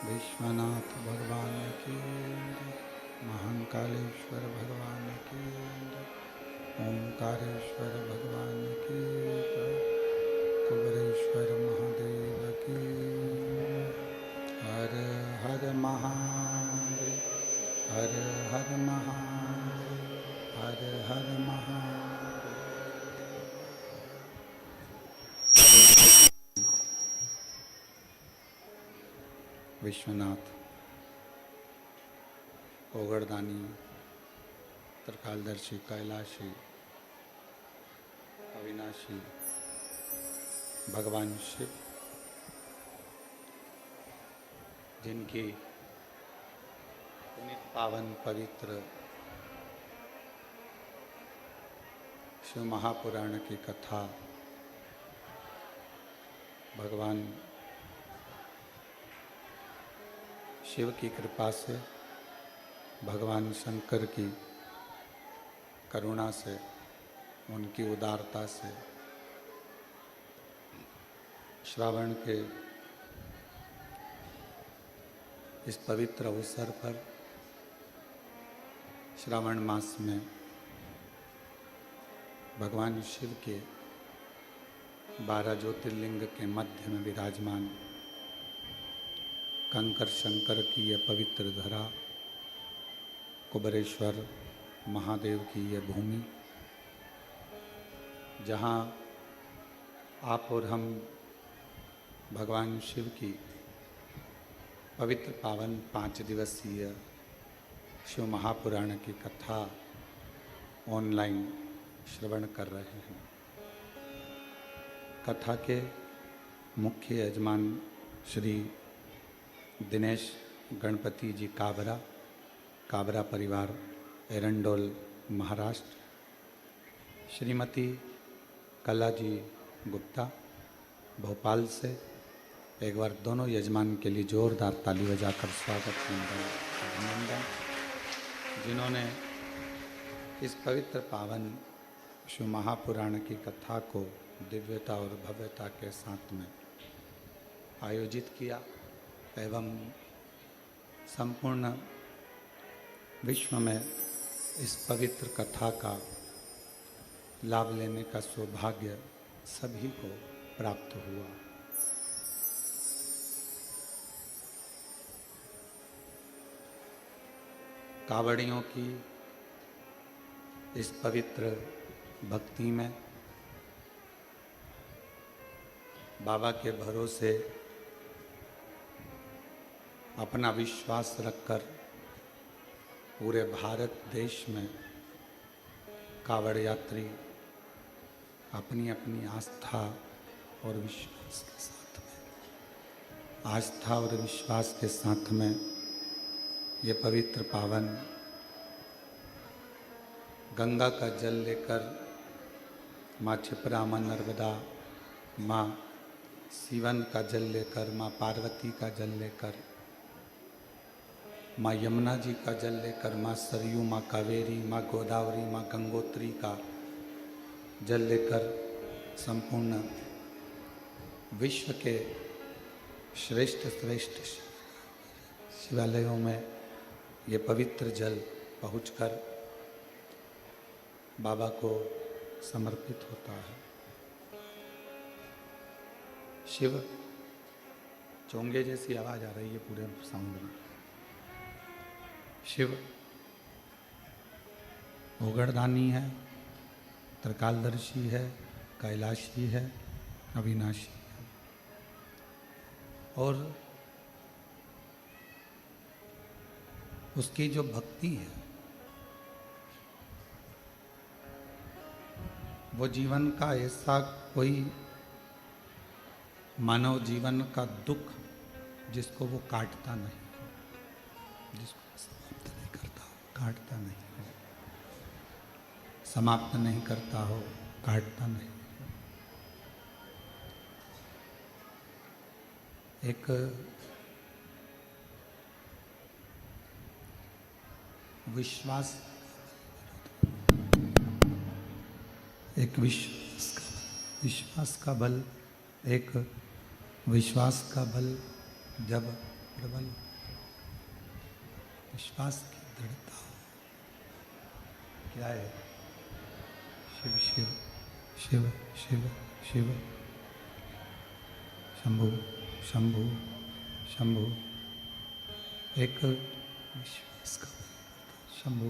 विश्वनाथ भगवान की, महाकालेश्वर भगवान की, ओंकारेश्वर भगवान की, कुबेरेश्वर महादेव की। हर हर महादेव, हर हर महादेव, हर हर महादेव। विश्वनाथ, ओगड़दानी, त्रिकालदर्शी, कैलाशी, अविनाशी भगवान शिव, जिनकी पुनीत पावन पवित्र शिव महापुराण की कथा भगवान शिव की कृपा से, भगवान शंकर की करुणा से, उनकी उदारता से श्रावण के इस पवित्र अवसर पर, श्रावण मास में भगवान शिव के 12 ज्योतिर्लिंग के मध्य में विराजमान कंकर शंकर की यह पवित्र धरा, कुबेरेश्वर महादेव की यह भूमि, जहाँ आप और हम भगवान शिव की पवित्र पावन 5 दिवसीय शिव महापुराण की कथा ऑनलाइन श्रवण कर रहे हैं। कथा के मुख्य यजमान श्री दिनेश गणपति जी काबरा परिवार, एरंडोल, महाराष्ट्र, श्रीमती कला जी गुप्ता, भोपाल से। एक बार दोनों यजमान के लिए जोरदार ताली बजाकर स्वागत अभिनंदन, जिन्होंने इस पवित्र पावन शिव महापुराण की कथा को दिव्यता और भव्यता के साथ में आयोजित किया एवं संपूर्ण विश्व में इस पवित्र कथा का लाभ लेने का सौभाग्य सभी को प्राप्त हुआ। कावड़ियों की इस पवित्र भक्ति में बाबा के भरोसे अपना विश्वास रखकर पूरे भारत देश में कावड़ यात्री अपनी अपनी आस्था और विश्वास के साथ में ये पवित्र पावन गंगा का जल लेकर माँ क्षिप्रा, माँ नर्मदा, माँ सीवन का जल लेकर, माँ पार्वती का जल लेकर, माँ यमुना जी का जल लेकर, माँ सरयू, माँ कावेरी, माँ गोदावरी, माँ गंगोत्री का जल लेकर संपूर्ण विश्व के श्रेष्ठ शिवालयों में ये पवित्र जल पहुंचकर बाबा को समर्पित होता है। शिव, चोंगे जैसी आवाज़ आ रही है पूरे साउंड में। शिव ओगड़दानी है, त्रिकालदर्शी है, कैलाशी है, अविनाशी है, और उसकी जो भक्ति है वो जीवन का ऐसा कोई मानव जीवन का दुख जिसको वो काटता नहीं, जिसको समाप्त नहीं करता, काटता नहीं हो, समाप्त नहीं करता हो, काटता नहीं। एक विश्वास, एक विश्वास का बल, एक विश्वास का बल जब प्रबल, विश्वास की दृढ़ता क्या है? शिव शिव शिव शिव शिव, शंभु शंभु शंभु, एक विश्वास का बल, शंभु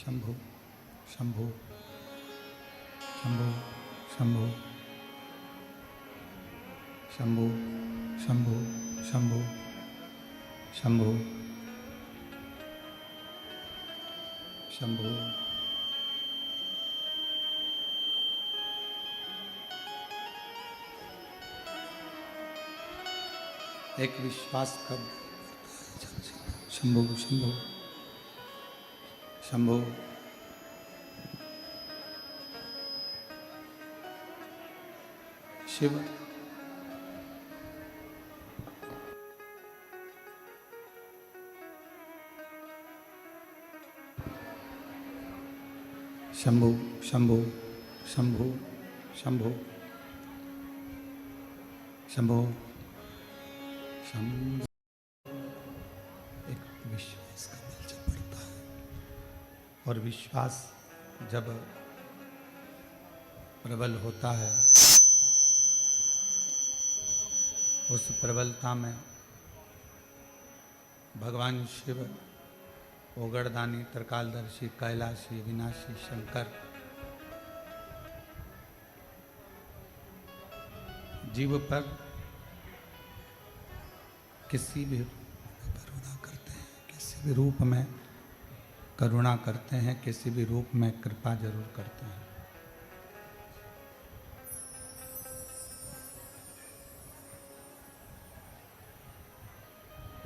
शंभु शंभु शंभु शंभु शंभु शंभु शंभु शंभु शंभु, एक विश्वास का शंभु शंभु शंभु, शिव शंभु शंभु शंभु शंभु शंभु शंभु, एक विश्वास का बल जब बढ़ता है और विश्वास जब प्रबल होता है, उस प्रबलता में भगवान शिव, ओगड़दानी, त्रिकालदर्शी, कैलाशी, विनाशी, शंकर जीव पर किसी भी करुणा करते हैं, किसी भी रूप में करुणा करते हैं, किसी भी रूप में कृपा जरूर करते हैं।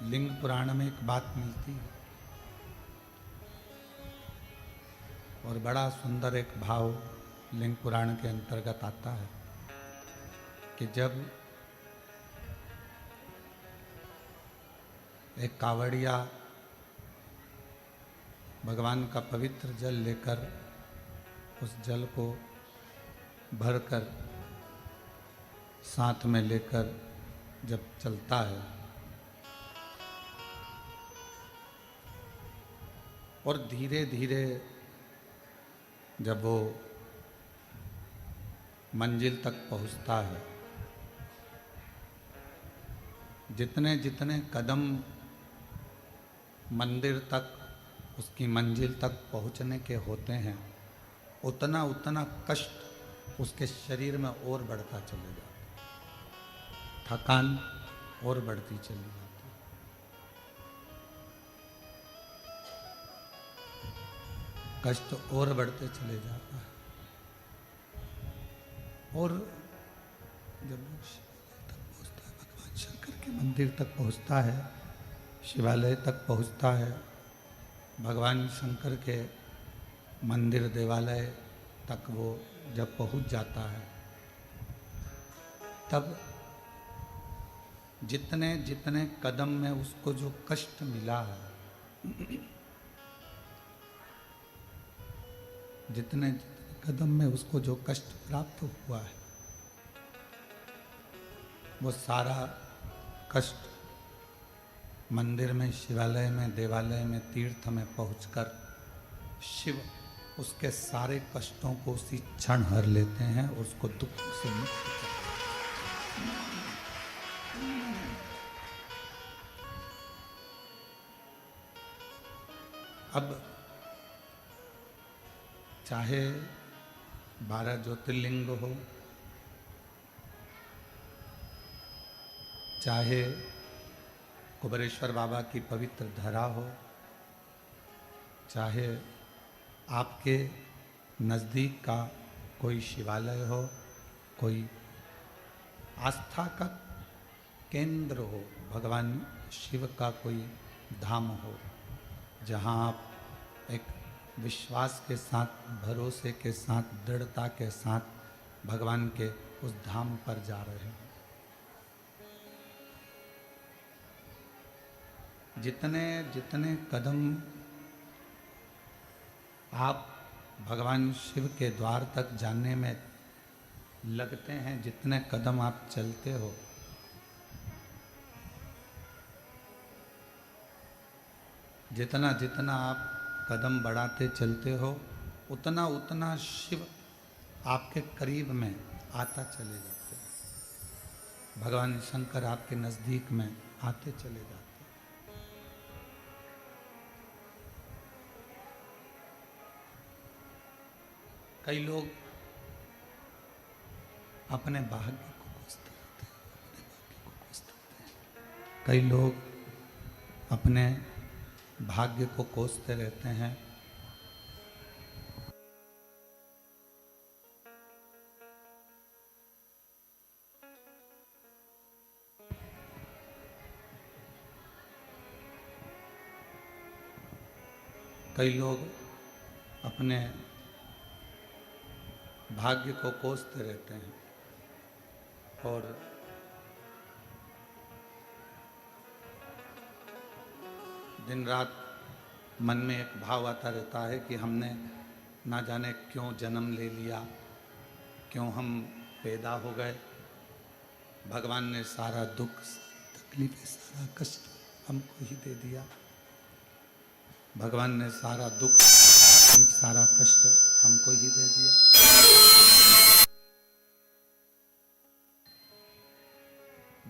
लिंग पुराण में एक बात मिलती है और बड़ा सुंदर एक भाव लिंग पुराण के अंतर्गत आता है कि जब एक कावड़िया भगवान का पवित्र जल लेकर उस जल को भरकर साथ में लेकर जब चलता है और धीरे धीरे जब वो मंजिल तक पहुंचता है, जितने जितने कदम मंदिर तक, उसकी मंजिल तक पहुंचने के होते हैं, उतना उतना कष्ट उसके शरीर में और बढ़ता चले जाता, थकान और बढ़ती चली जाती, कष्ट और बढ़ते चले जाता है। और जब तक पहुंचता है, भगवान शंकर के मंदिर तक पहुंचता है, शिवालय तक पहुंचता है, भगवान शंकर के मंदिर देवालय तक वो जब पहुंच जाता है, तब जितने जितने कदम में उसको जो कष्ट मिला है, जितने कदम में उसको जो कष्ट प्राप्त हुआ है, वो सारा कष्ट मंदिर में, शिवालय में, देवालय में, तीर्थ में पहुंचकर शिव उसके सारे कष्टों को उसी क्षण हर लेते हैं और उसको दुख से मुक्त करते हैं। अब चाहे 12 ज्योतिर्लिंग हो, चाहे कुबेरेश्वर बाबा की पवित्र धरा हो, चाहे आपके नज़दीक का कोई शिवालय हो, कोई आस्था का केंद्र हो, भगवान शिव का कोई धाम हो, जहाँ आप एक विश्वास के साथ, भरोसे के साथ, दृढ़ता के साथ भगवान के उस धाम पर जा रहे हैं। जितने जितने कदम आप भगवान शिव के द्वार तक जाने में लगते हैं, जितने कदम आप चलते हो, जितना जितना आप कदम बढ़ाते चलते हो, उतना उतना शिव आपके करीब में आता चले जाते हैं। भगवान शंकर आपके नज़दीक में आते चले जाते हैं। कई लोग अपने भाग्य को कोसते रहते हैं, अपने भाग्य को कोसते रहते हैं। कई लोग अपने भाग्य को कोसते रहते हैं। कई लोग अपने भाग्य को कोसते रहते हैं और दिन रात मन में एक भाव आता रहता है कि हमने ना जाने क्यों जन्म ले लिया, क्यों हम पैदा हो गए। भगवान ने सारा दुख, सारी तकलीफें, सारा कष्ट हमको ही दे दिया। भगवान ने सारा दुख, सारा कष्ट हमको ही दे दिया।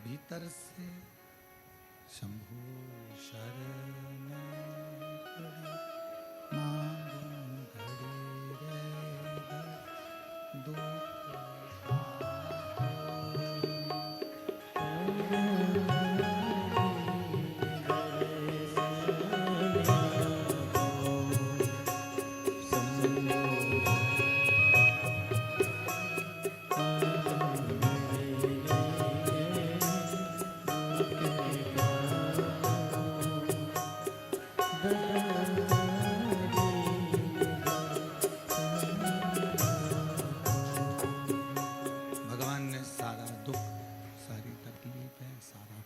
भीतर से शंभु शरण मांगू घड़ी रे दुख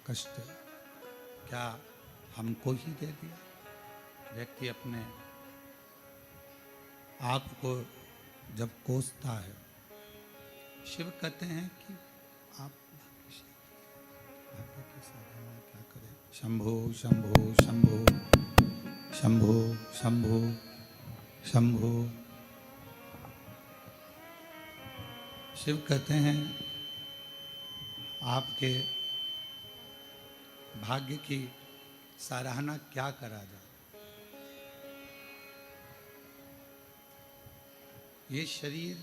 कष्ट क्या हमको ही दे दिया। व्यक्ति अपने आप को जब कोसता है, शिव कहते हैं कि आप भाग्य की साधना क्या करें। शंभो शंभो शंभो शंभो शंभो शंभो। शिव कहते हैं आपके भाग्य की सराहना क्या करा जाए। ये शरीर,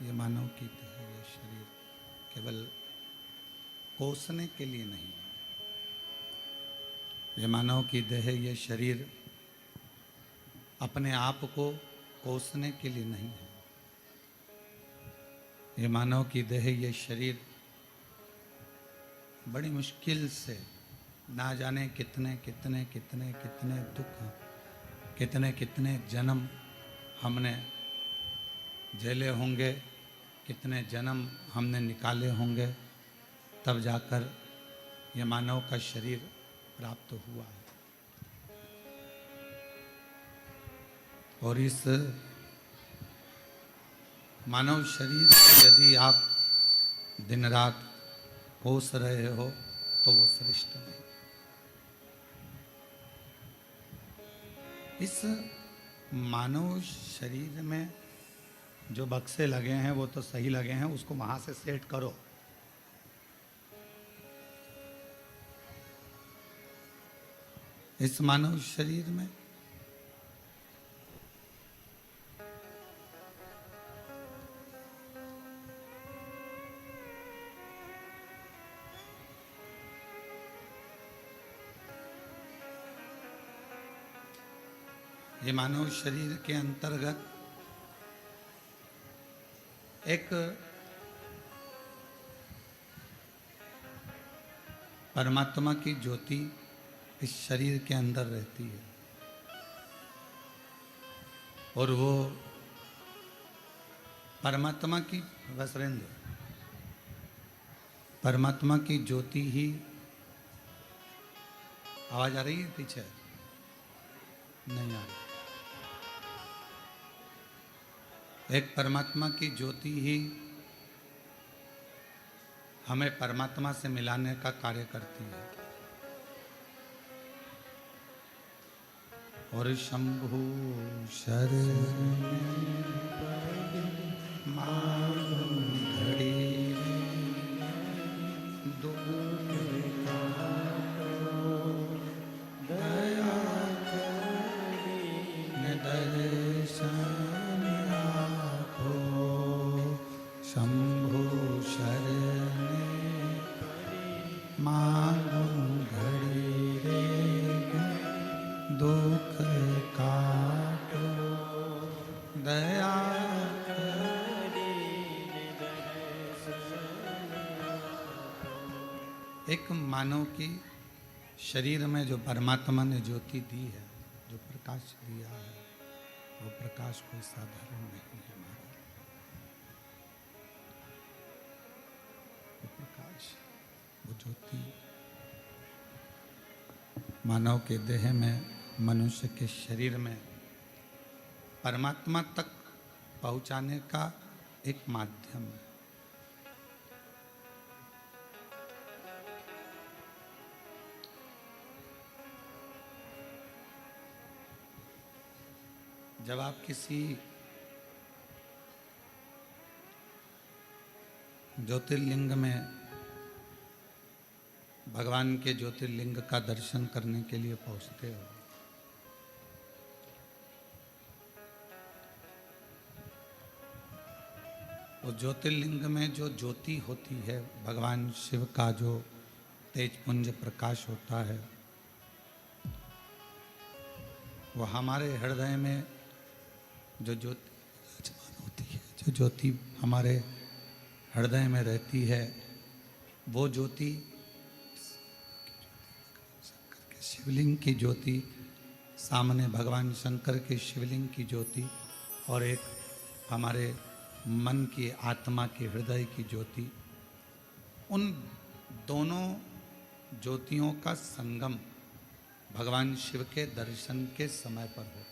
ये मानव की देह, ये शरीर केवल कोसने के लिए नहीं है। ये मानव की देह, ये शरीर अपने आप को कोसने के लिए नहीं है। ये मानव की देह, ये शरीर बड़ी मुश्किल से ना जाने कितने कितने कितने कितने दुख, कितने कितने जन्म हमने झेले होंगे, कितने जन्म हमने निकाले होंगे, तब जाकर ये मानव का शरीर प्राप्त हुआ है। और इस मानव शरीर को यदि आप दिन रात कोस रहे हो तो वो श्रेष्ठ नहीं। इस मानव शरीर में जो बक्से लगे हैं वो तो सही लगे हैं, उसको वहां से सेट करो। इस मानव शरीर में ये मानव शरीर के अंतर्गत एक परमात्मा की ज्योति इस शरीर के अंदर रहती है और वो परमात्मा की वसरेंद्र परमात्मा की ज्योति ही। आवाज आ रही है पीछे? नहीं आ रही। एक परमात्मा की ज्योति ही हमें परमात्मा से मिलाने का कार्य करती है। और शंभु शरण घड़ी दुख दया दर्शन आखो शंभु शरण मांगो घड़ी रे दुख काटो दया। एक मानव की शरीर में जो परमात्मा ने ज्योति दी है, जो प्रकाश दिया है, वो प्रकाश कोई साधारण नहीं है महाराज। वो प्रकाश, वो ज्योति मानव के देह में, मनुष्य के शरीर में परमात्मा तक पहुंचाने का एक माध्यम है। जब आप किसी ज्योतिर्लिंग में, भगवान के ज्योतिर्लिंग का दर्शन करने के लिए पहुंचते हो, उस ज्योतिर्लिंग में जो ज्योति होती है, भगवान शिव का जो तेजपुंज प्रकाश होता है, वो हमारे हृदय में जो ज्योति विराजमान होती है, जो ज्योति हमारे हृदय में रहती है, वो ज्योति शंकर के शिवलिंग की ज्योति, सामने भगवान शंकर के शिवलिंग की ज्योति और एक हमारे मन की, आत्मा की, हृदय की ज्योति, उन दोनों ज्योतियों का संगम भगवान शिव के दर्शन के समय पर होता है।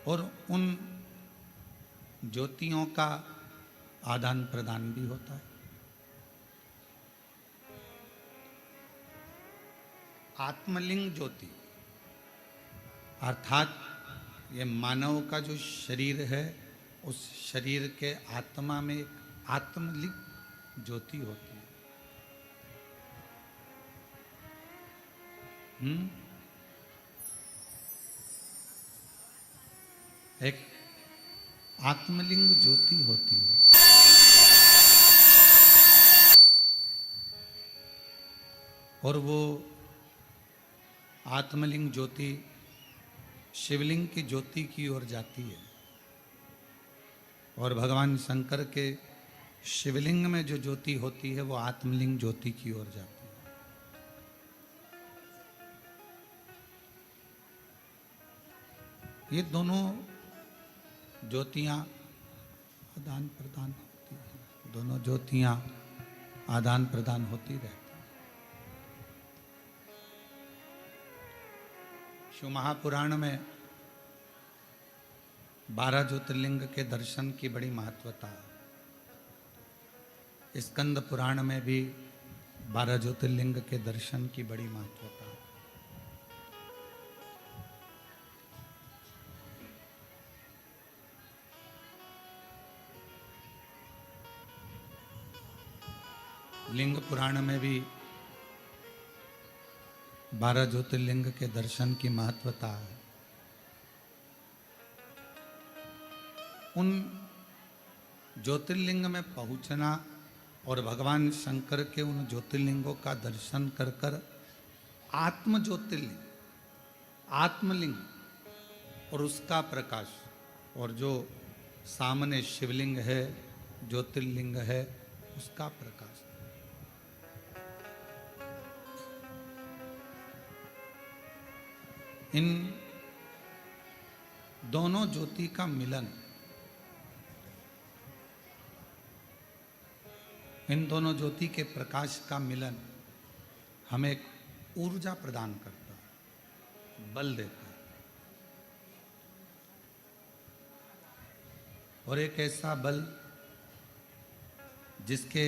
और उन ज्योतियों का आदान प्रदान भी होता है। आत्मलिंग ज्योति अर्थात ये मानव का जो शरीर है, उस शरीर के आत्मा में एक आत्मलिंग ज्योति होती है। एक आत्मलिंग ज्योति होती है। और वो आत्मलिंग ज्योति शिवलिंग की ज्योति की ओर जाती है और भगवान शंकर के शिवलिंग में जो ज्योति होती है वो आत्मलिंग ज्योति की ओर जाती है। ये दोनों ज्योतियां आदान प्रदान होती हैं, दोनों ज्योतियां आदान प्रदान होती रहती हैं। शिव महापुराण में 12 ज्योतिर्लिंग के दर्शन की बड़ी महत्वता है। स्कंद पुराण में भी 12 ज्योतिर्लिंग के दर्शन की बड़ी महत्वता है। लिंग पुराण में भी 12 ज्योतिर्लिंग के दर्शन की महत्वता है। उन ज्योतिर्लिंग में पहुंचना और भगवान शंकर के उन ज्योतिर्लिंगों का दर्शन कर कर आत्म ज्योतिर्लिंग, आत्मलिंग और उसका प्रकाश और जो सामने शिवलिंग है, ज्योतिर्लिंग है, उसका प्रकाश। इन दोनों ज्योति का मिलन, इन दोनों ज्योति के प्रकाश का मिलन हमें एक ऊर्जा प्रदान करता है, बल देता है। और एक ऐसा बल जिसके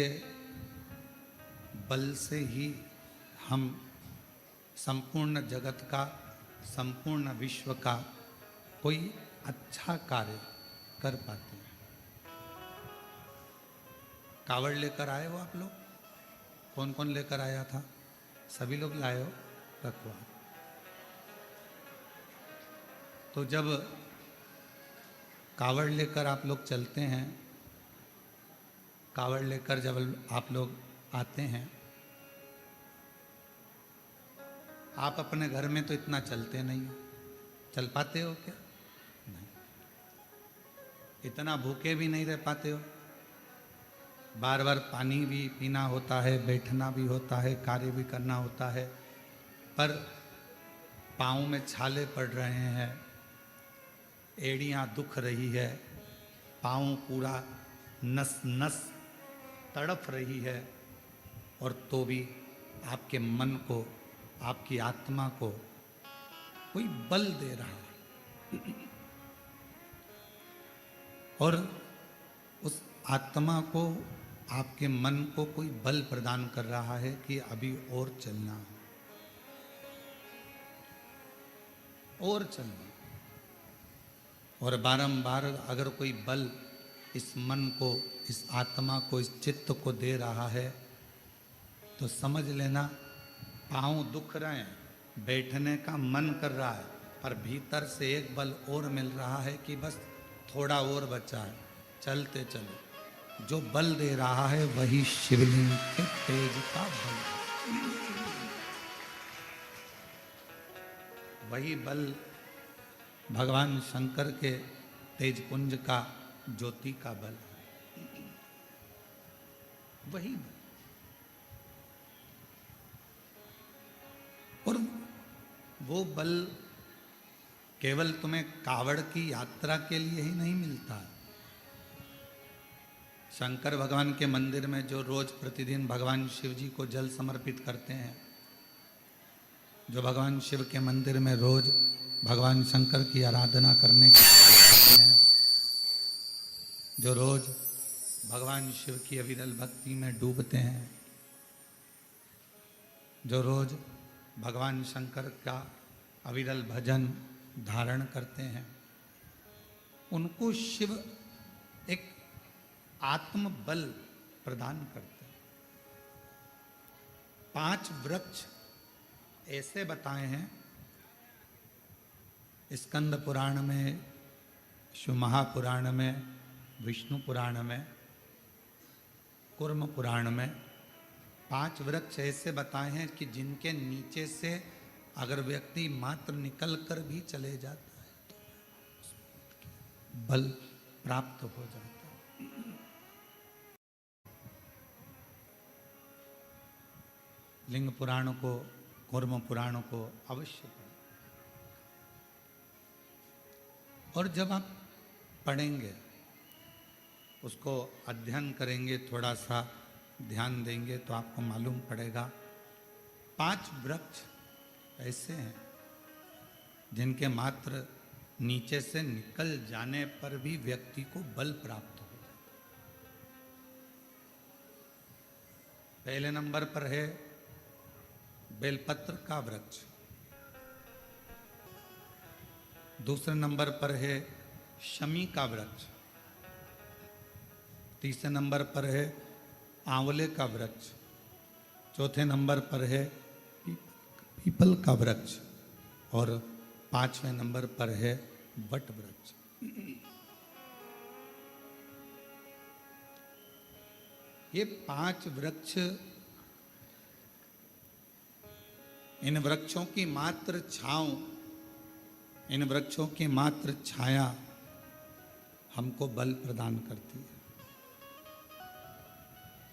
बल से ही हम संपूर्ण जगत का, संपूर्ण विश्व का कोई अच्छा कार्य कर पाते हैं। कावड़ लेकर आए हो आप लोग? कौन कौन लेकर आया था? सभी लोग लाए हो? रखवा। तो जब कावड़ लेकर आप लोग चलते हैं, कावड़ लेकर जब आप लोग आते हैं, आप अपने घर में तो इतना चलते नहीं हो। चल पाते हो क्या? नहीं। इतना भूखे भी नहीं रह पाते हो। बार बार पानी भी पीना होता है, बैठना भी होता है, कार्य भी करना होता है, पर पाँव में छाले पड़ रहे हैं, एड़ियाँ दुख रही है, पाँव पूरा नस नस तड़प रही है, और तो भी आपके मन को, आपकी आत्मा को कोई बल दे रहा है। और उस आत्मा को, आपके मन को कोई बल प्रदान कर रहा है कि अभी और चलना है, और चलना। और बारंबार अगर कोई बल इस मन को, इस आत्मा को, इस चित्त को दे रहा है, तो समझ लेना पाँव दुख रहे हैं, बैठने का मन कर रहा है, पर भीतर से एक बल और मिल रहा है कि बस थोड़ा और बचा है, चलते चलो। जो बल दे रहा है वही शिवलिंग के तेज का बल, वही बल भगवान शंकर के तेज पुंज का, ज्योति का बल, वही बल। और वो बल केवल तुम्हें कावड़ की यात्रा के लिए ही नहीं मिलता है। शंकर भगवान के मंदिर में जो रोज प्रतिदिन भगवान शिव जी को जल समर्पित करते हैं, जो भगवान शिव के मंदिर में रोज भगवान शंकर की आराधना करने के हैं, जो रोज भगवान शिव की अविरल भक्ति में डूबते हैं, जो रोज भगवान शंकर का अविरल भजन धारण करते हैं, उनको शिव एक आत्म बल प्रदान करते हैं। 5 वृक्ष ऐसे बताए हैं स्कंद पुराण में, शिव महापुराण में, विष्णु पुराण में, कूर्म पुराण में 5 वृक्ष ऐसे बताए हैं कि जिनके नीचे से अगर व्यक्ति मात्र निकल कर भी चले जाता है तो बल प्राप्त हो जाता है। लिंग पुराण को, कूर्म पुराण को अवश्य पढ़ें। और जब आप पढ़ेंगे, उसको अध्ययन करेंगे, थोड़ा सा ध्यान देंगे, तो आपको मालूम पड़ेगा 5 वृक्ष ऐसे हैं जिनके मात्र नीचे से निकल जाने पर भी व्यक्ति को बल प्राप्त हो जाता है। पहले नंबर पर है बेलपत्र का वृक्ष, दूसरे नंबर पर है शमी का वृक्ष, तीसरे नंबर पर है आंवले का वृक्ष, चौथे नंबर पर है पीपल का वृक्ष, और 5वें नंबर पर है वट वृक्ष। ये 5 वृक्ष, इन वृक्षों की मात्र छांव, इन वृक्षों की मात्र छाया हमको बल प्रदान करती है,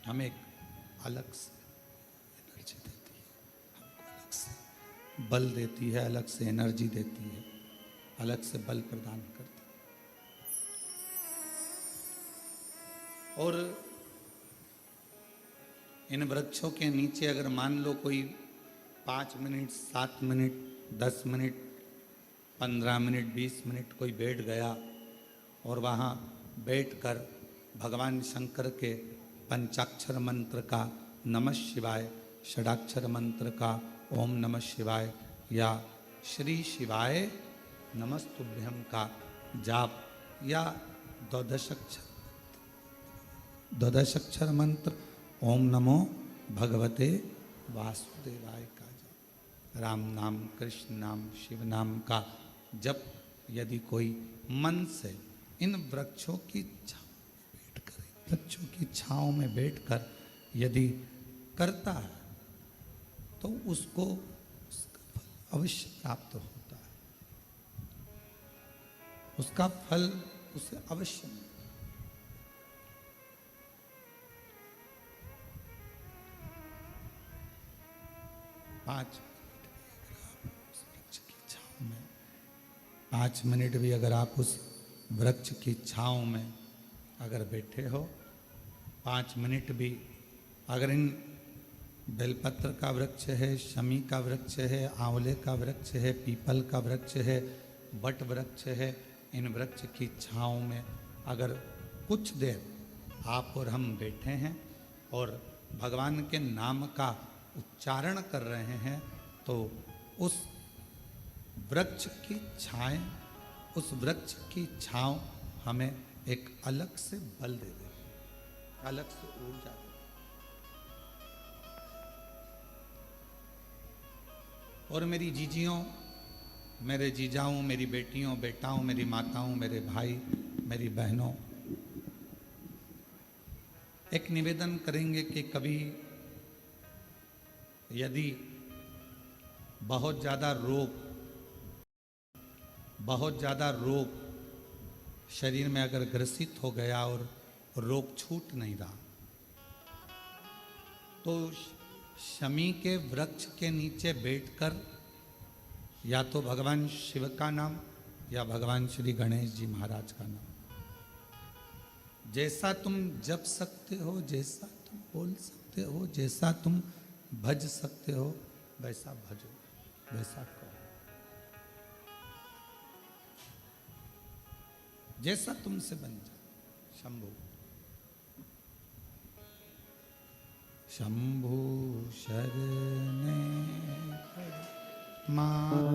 हमें एक अलग से एनर्जी देती है, हमको अलग से बल देती है, अलग से एनर्जी देती है, अलग से बल प्रदान करती है। और इन वृक्षों के नीचे अगर मान लो कोई 5 minute, 7 minute, 10 minute, 15 minute, 20 minute कोई बैठ गया और वहाँ बैठकर भगवान शंकर के पंचाक्षर मंत्र का नमः शिवाय, षडाक्षर मंत्र का ओम नमः शिवाय या श्री शिवाय नमस्तुभ्यम का जाप या द्वादशाक्षर मंत्र ओम नमो भगवते वासुदेवाय का जप, राम नाम, कृष्ण नाम, शिव नाम का जप यदि कोई मन से इन वृक्षों की वृक्षों की छांव में बैठकर यदि करता है तो उसको उसका फल अवश्य प्राप्त होता है, उसका फल उसे अवश्य मिलता है। पाँच मिनट भी अगर आप उस वृक्ष की छांव में अगर बैठे हो, 5 मिनट भी अगर इन बेलपत्र का वृक्ष है, शमी का वृक्ष है, आंवले का वृक्ष है, पीपल का वृक्ष है, बट वृक्ष है, इन वृक्ष की छांव में अगर कुछ देर आप और हम बैठे हैं और भगवान के नाम का उच्चारण कर रहे हैं तो उस वृक्ष की छाएं, उस वृक्ष की छांव हमें एक अलग से बल दे देगी, अलग से ऊर्जा दे। और मेरी जीजियों, मेरे जीजाओं, मेरी बेटियों, बेटाओं, मेरी माताओं, मेरे भाई, मेरी बहनों, एक निवेदन करेंगे कि कभी यदि बहुत ज़्यादा रोग शरीर में अगर ग्रसित हो गया और रोग छूट नहीं रहा तो शमी के वृक्ष के नीचे बैठकर या तो भगवान शिव का नाम या भगवान श्री गणेश जी महाराज का नाम, जैसा तुम जप सकते हो, जैसा तुम बोल सकते हो, जैसा तुम भज सकते हो, वैसा भजो, वैसा करो, जैसा तुमसे बन जाए। शंभु शंभु शरणे मां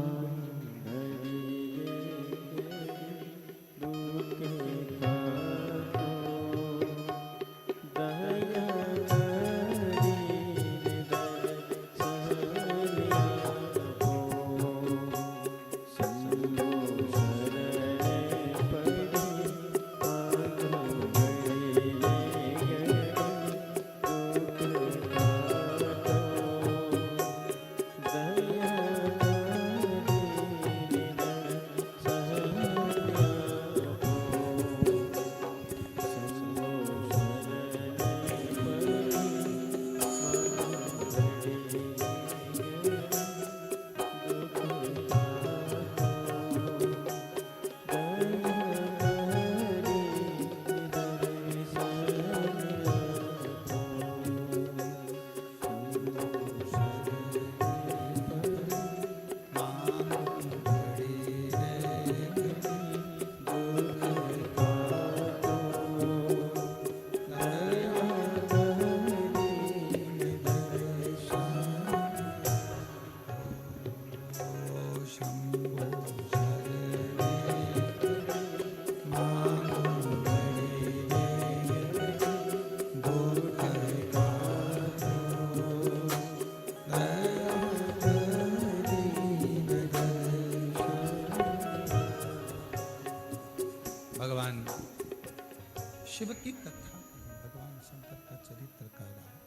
शिव की कथा, भगवान शंकर का चरित्र कह रहा है,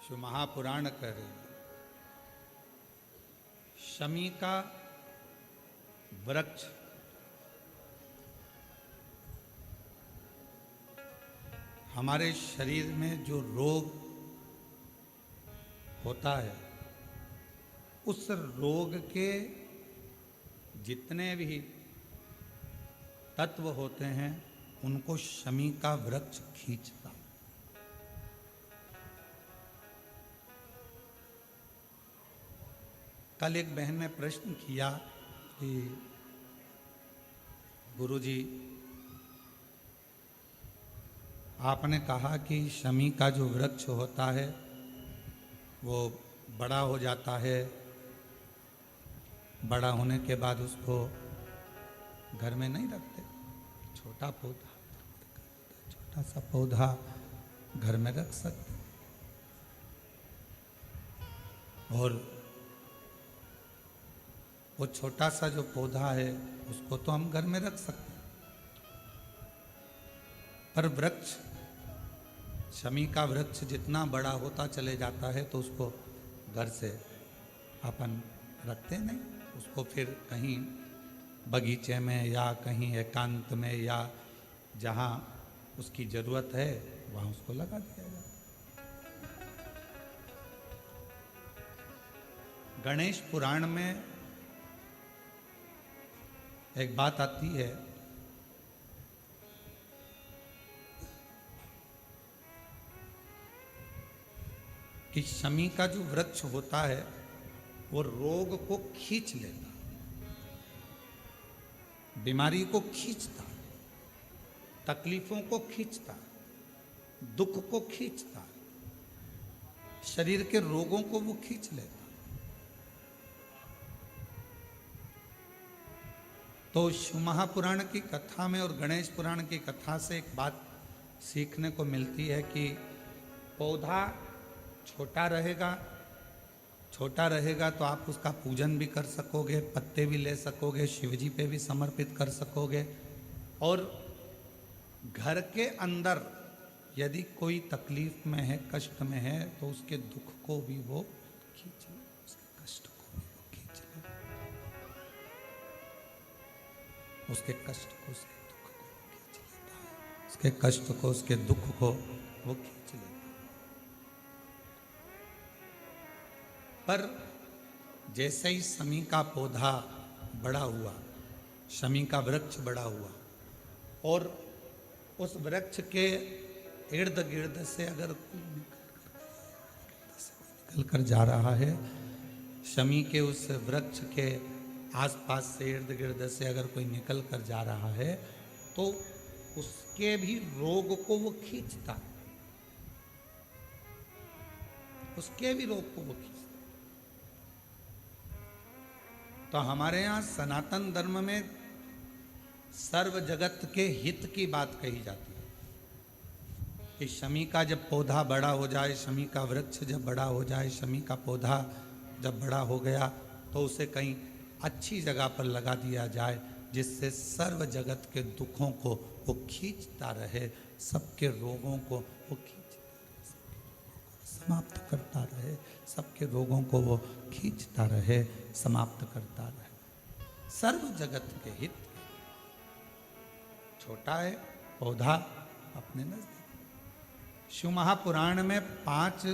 शिव महापुराण कह रहे हैं। शमी का वृक्ष हमारे शरीर में जो रोग होता है, उस रोग के जितने भी तत्व होते हैं उनको शमी का वृक्ष खींचता। कल एक बहन ने प्रश्न किया कि गुरुजी, आपने कहा कि शमी का जो वृक्ष होता है वो बड़ा हो जाता है, बड़ा होने के बाद उसको घर में नहीं रखते, छोटा पौधा, छोटा सा पौधा घर में रख सकते, और वो छोटा सा जो पौधा है उसको तो हम घर में रख सकते हैं, पर वृक्ष, शमी का वृक्ष जितना बड़ा होता चले जाता है तो उसको घर से अपन रखते नहीं, उसको फिर कहीं बगीचे में या कहीं एकांत में या जहाँ उसकी ज़रूरत है वहाँ उसको लगा दिया जाता है। गणेश पुराण में एक बात आती है कि शमी का जो वृक्ष होता है वो रोग को खींच लेता, बीमारी को खींचता, तकलीफों को खींचता, दुख को खींचता, शरीर के रोगों को वो खींच लेता। तो शिव महापुराण की कथा में और गणेश पुराण की कथा से एक बात सीखने को मिलती है कि पौधा छोटा रहेगा तो आप उसका पूजन भी कर सकोगे, पत्ते भी ले सकोगे, शिवजी पे भी समर्पित कर सकोगे, और घर के अंदर यदि कोई तकलीफ में है, कष्ट में है, तो उसके दुख को भी वो खींच ले, उसके कष्ट को भी वो खींच ले, उसके कष्ट को, उसके दुख को खींच लेता है, उसके कष्ट को, उसके दुख को वो खींच लेता है। पर जैसे ही शमी का पौधा बड़ा हुआ, शमी का वृक्ष बड़ा हुआ, और उस वृक्ष के इर्द गिर्द से अगर कोई निकल कर जा रहा है, शमी के उस वृक्ष के आसपास से, इर्द गिर्द से अगर कोई निकल कर जा रहा है, तो उसके भी रोग को वो खींचता, उसके भी रोग को वो खींचता। तो हमारे यहाँ सनातन धर्म में सर्व जगत के हित की बात कही जाती है कि शमी का जब पौधा बड़ा हो जाए, शमी का वृक्ष जब बड़ा हो जाए, शमी का पौधा जब बड़ा हो गया तो उसे कहीं अच्छी जगह पर लगा दिया जाए, जिससे सर्व जगत के दुखों को वो खींचता रहे, सबके रोगों को वो खींचता रहे, समाप्त करता रहे, सबके रोगों को वो खींचता रहे, समाप्त करता रहे, सर्व जगत के हित। छोटा है पौधा अपने नजदीक। शिव महापुराण में 5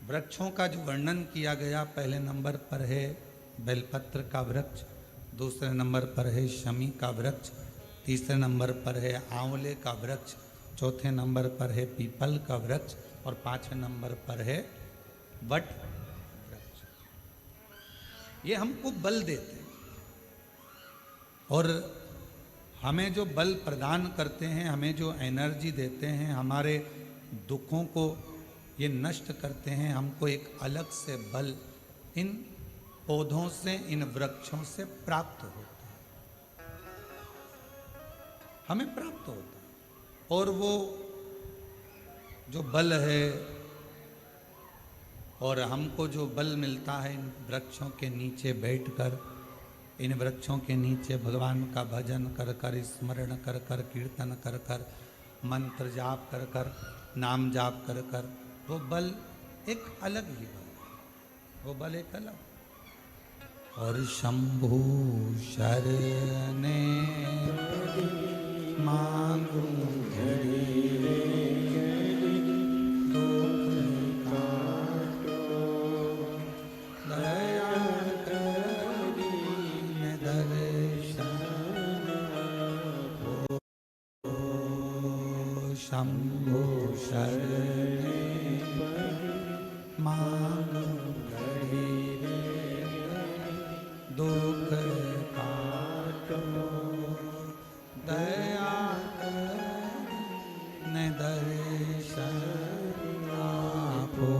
वृक्षों का जो वर्णन किया गया, पहले नंबर पर है बेलपत्र का वृक्ष, दूसरे नंबर पर है शमी का वृक्ष, तीसरे नंबर पर है आंवले का वृक्ष, चौथे नंबर पर है पीपल का वृक्ष, और 5वें नंबर पर है वट वृक्ष। ये हमको बल देते हैं और हमें जो बल प्रदान करते हैं, हमें जो एनर्जी देते हैं, हमारे दुखों को ये नष्ट करते हैं, हमको एक अलग से बल इन पौधों से, इन वृक्षों से प्राप्त होता है, हमें प्राप्त होता है। और वो जो बल है, और हमको जो बल मिलता है इन वृक्षों के नीचे बैठकर, इन वृक्षों के नीचे भगवान का भजन कर कर, स्मरण कर कर, कीर्तन कर कर, मंत्र जाप कर कर, नाम जाप कर कर, वो बल एक अलग ही बल है, वो बल एक अलग। और शंभु शरणे मांगू घड़ी रे घड़ी दुख काटो दया करीने दर्शन आपो शंभु शरणे मांगू घड़ी रे दुख काटो दया करीने दर्शन आपो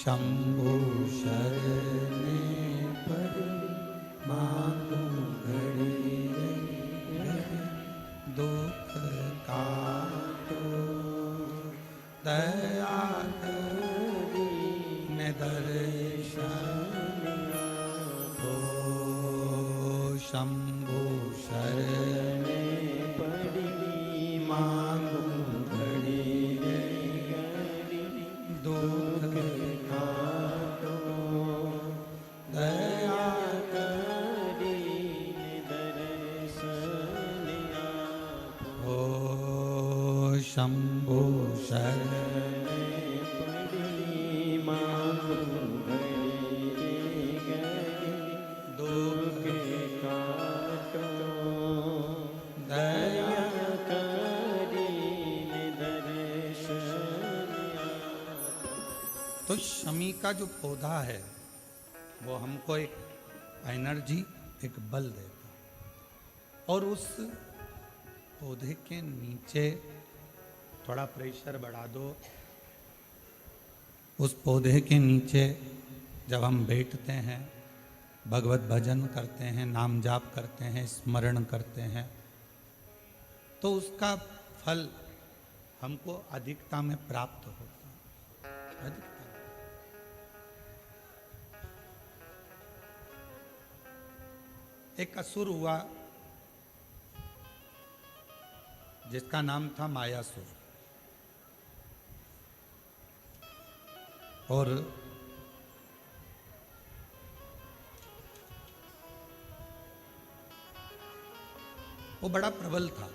शंभु शरणे पड़ी मांगू घड़ी रे घड़ी दुख काटो दया करीने दर्शन आपो शंभु शरणे पड़ी मांगू घड़ी रे घड़ी दुख काटो दया करीने दर्शन आपो शंभु शरणे पड़ी मांगू घड़ी रे घड़ी दुख काटो दया करीने दर्शन आपो। तो शमी का जो पौधा है वो हमको एक एनर्जी, एक बल देता है। और उस पौधे के नीचे थोड़ा प्रेशर बढ़ा दो। उस पौधे के नीचे जब हम बैठते हैं, भगवत भजन करते हैं, नाम जाप करते हैं, स्मरण करते हैं, तो उसका फल हमको अधिकता में प्राप्त होता है। अधिकता। एक असुर हुआ जिसका नाम था मायासुर। और वो बड़ा प्रबल था।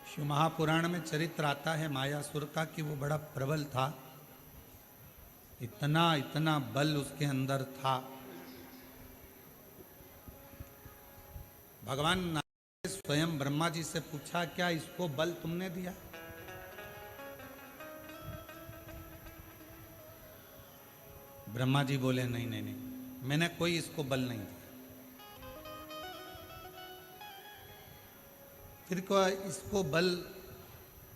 शिव महापुराण में चरित्र आता है मायासुर का कि वो बड़ा प्रबल था। इतना इतना बल उसके अंदर था। भगवान नारायण ने स्वयं ब्रह्मा जी से पूछा, क्या इसको बल तुमने दिया? ब्रह्मा जी बोले, नहीं नहीं नहीं, मैंने कोई इसको बल नहीं दिया। फिर को इसको बल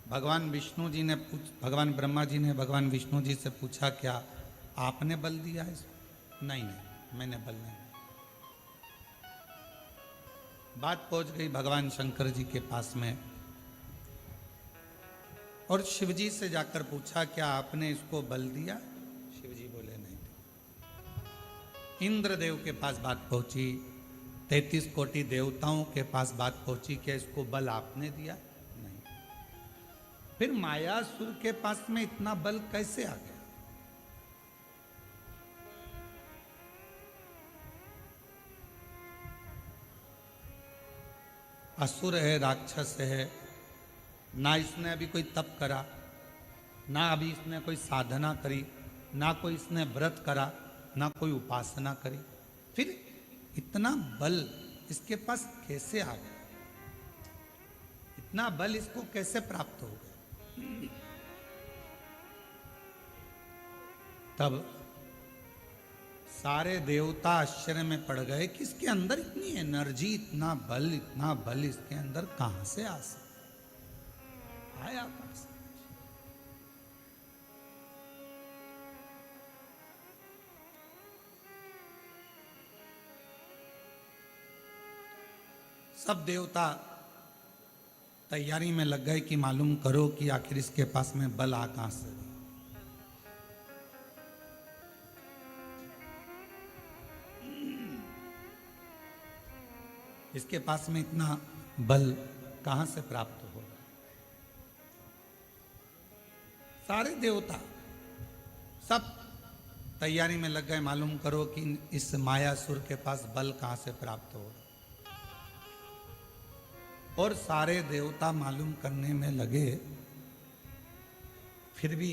भगवान विष्णु जी ने भगवान ब्रह्मा जी ने भगवान विष्णु जी से पूछा, क्या आपने बल दिया इसको? नहीं नहीं, मैंने बल नहीं। बात पहुंच गई भगवान शंकर जी के पास में, और शिव जी से जाकर पूछा, क्या आपने इसको बल दिया? शिव जी बोले, नहीं। इंद्रदेव के पास बात पहुंची, 33 कोटि देवताओं के पास बात पहुंची, क्या इसको बल आपने दिया? नहीं। फिर मायासुर के पास में इतना बल कैसे आ गया? असुर है, राक्षस है, ना इसने अभी कोई तप करा, ना अभी इसने कोई साधना करी, ना कोई इसने व्रत करा, ना कोई उपासना करी, फिर इतना बल इसके पास कैसे आ गया? इतना बल इसको कैसे प्राप्त हो गया? तब सारे देवता आश्चर्य में पड़ गए कि इसके अंदर इतनी एनर्जी, इतना बल इसके अंदर कहां से आ सकता? आया कहां से? सब देवता तैयारी में लग गए कि मालूम करो कि आखिर इसके पास में बल आ कहां से। इसके पास में इतना बल कहां से प्राप्त होगा? सारे देवता सब तैयारी में लग गए, मालूम करो कि इस मायासुर के पास बल कहां से प्राप्त हो। और सारे देवता मालूम करने में लगे, फिर भी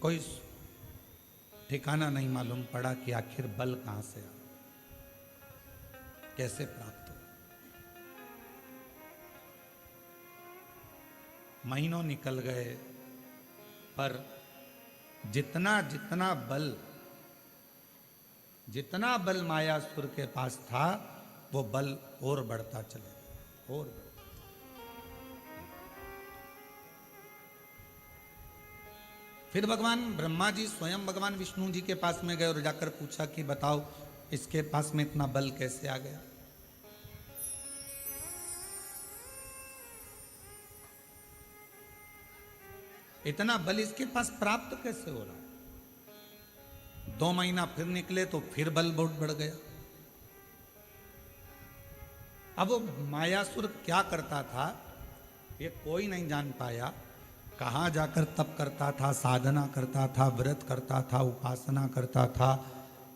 कोई ठिकाना नहीं मालूम पड़ा कि आखिर बल कहां से आ, कैसे प्राप्त हो। महीनों निकल गए, पर जितना बल मायासुर के पास था, वो बल और बढ़ता चले गया, और फिर भगवान ब्रह्मा जी स्वयं भगवान विष्णु जी के पास में गए और जाकर पूछा कि बताओ इसके पास में इतना बल कैसे आ गया। इतना बल इसके पास प्राप्त कैसे हो रहा है। 2 महीना फिर निकले तो फिर बल बहुत बढ़ गया। अब वो मायासुर क्या करता था ये कोई नहीं जान पाया। कहाँ जाकर तप करता था, साधना करता था, व्रत करता था, उपासना करता था,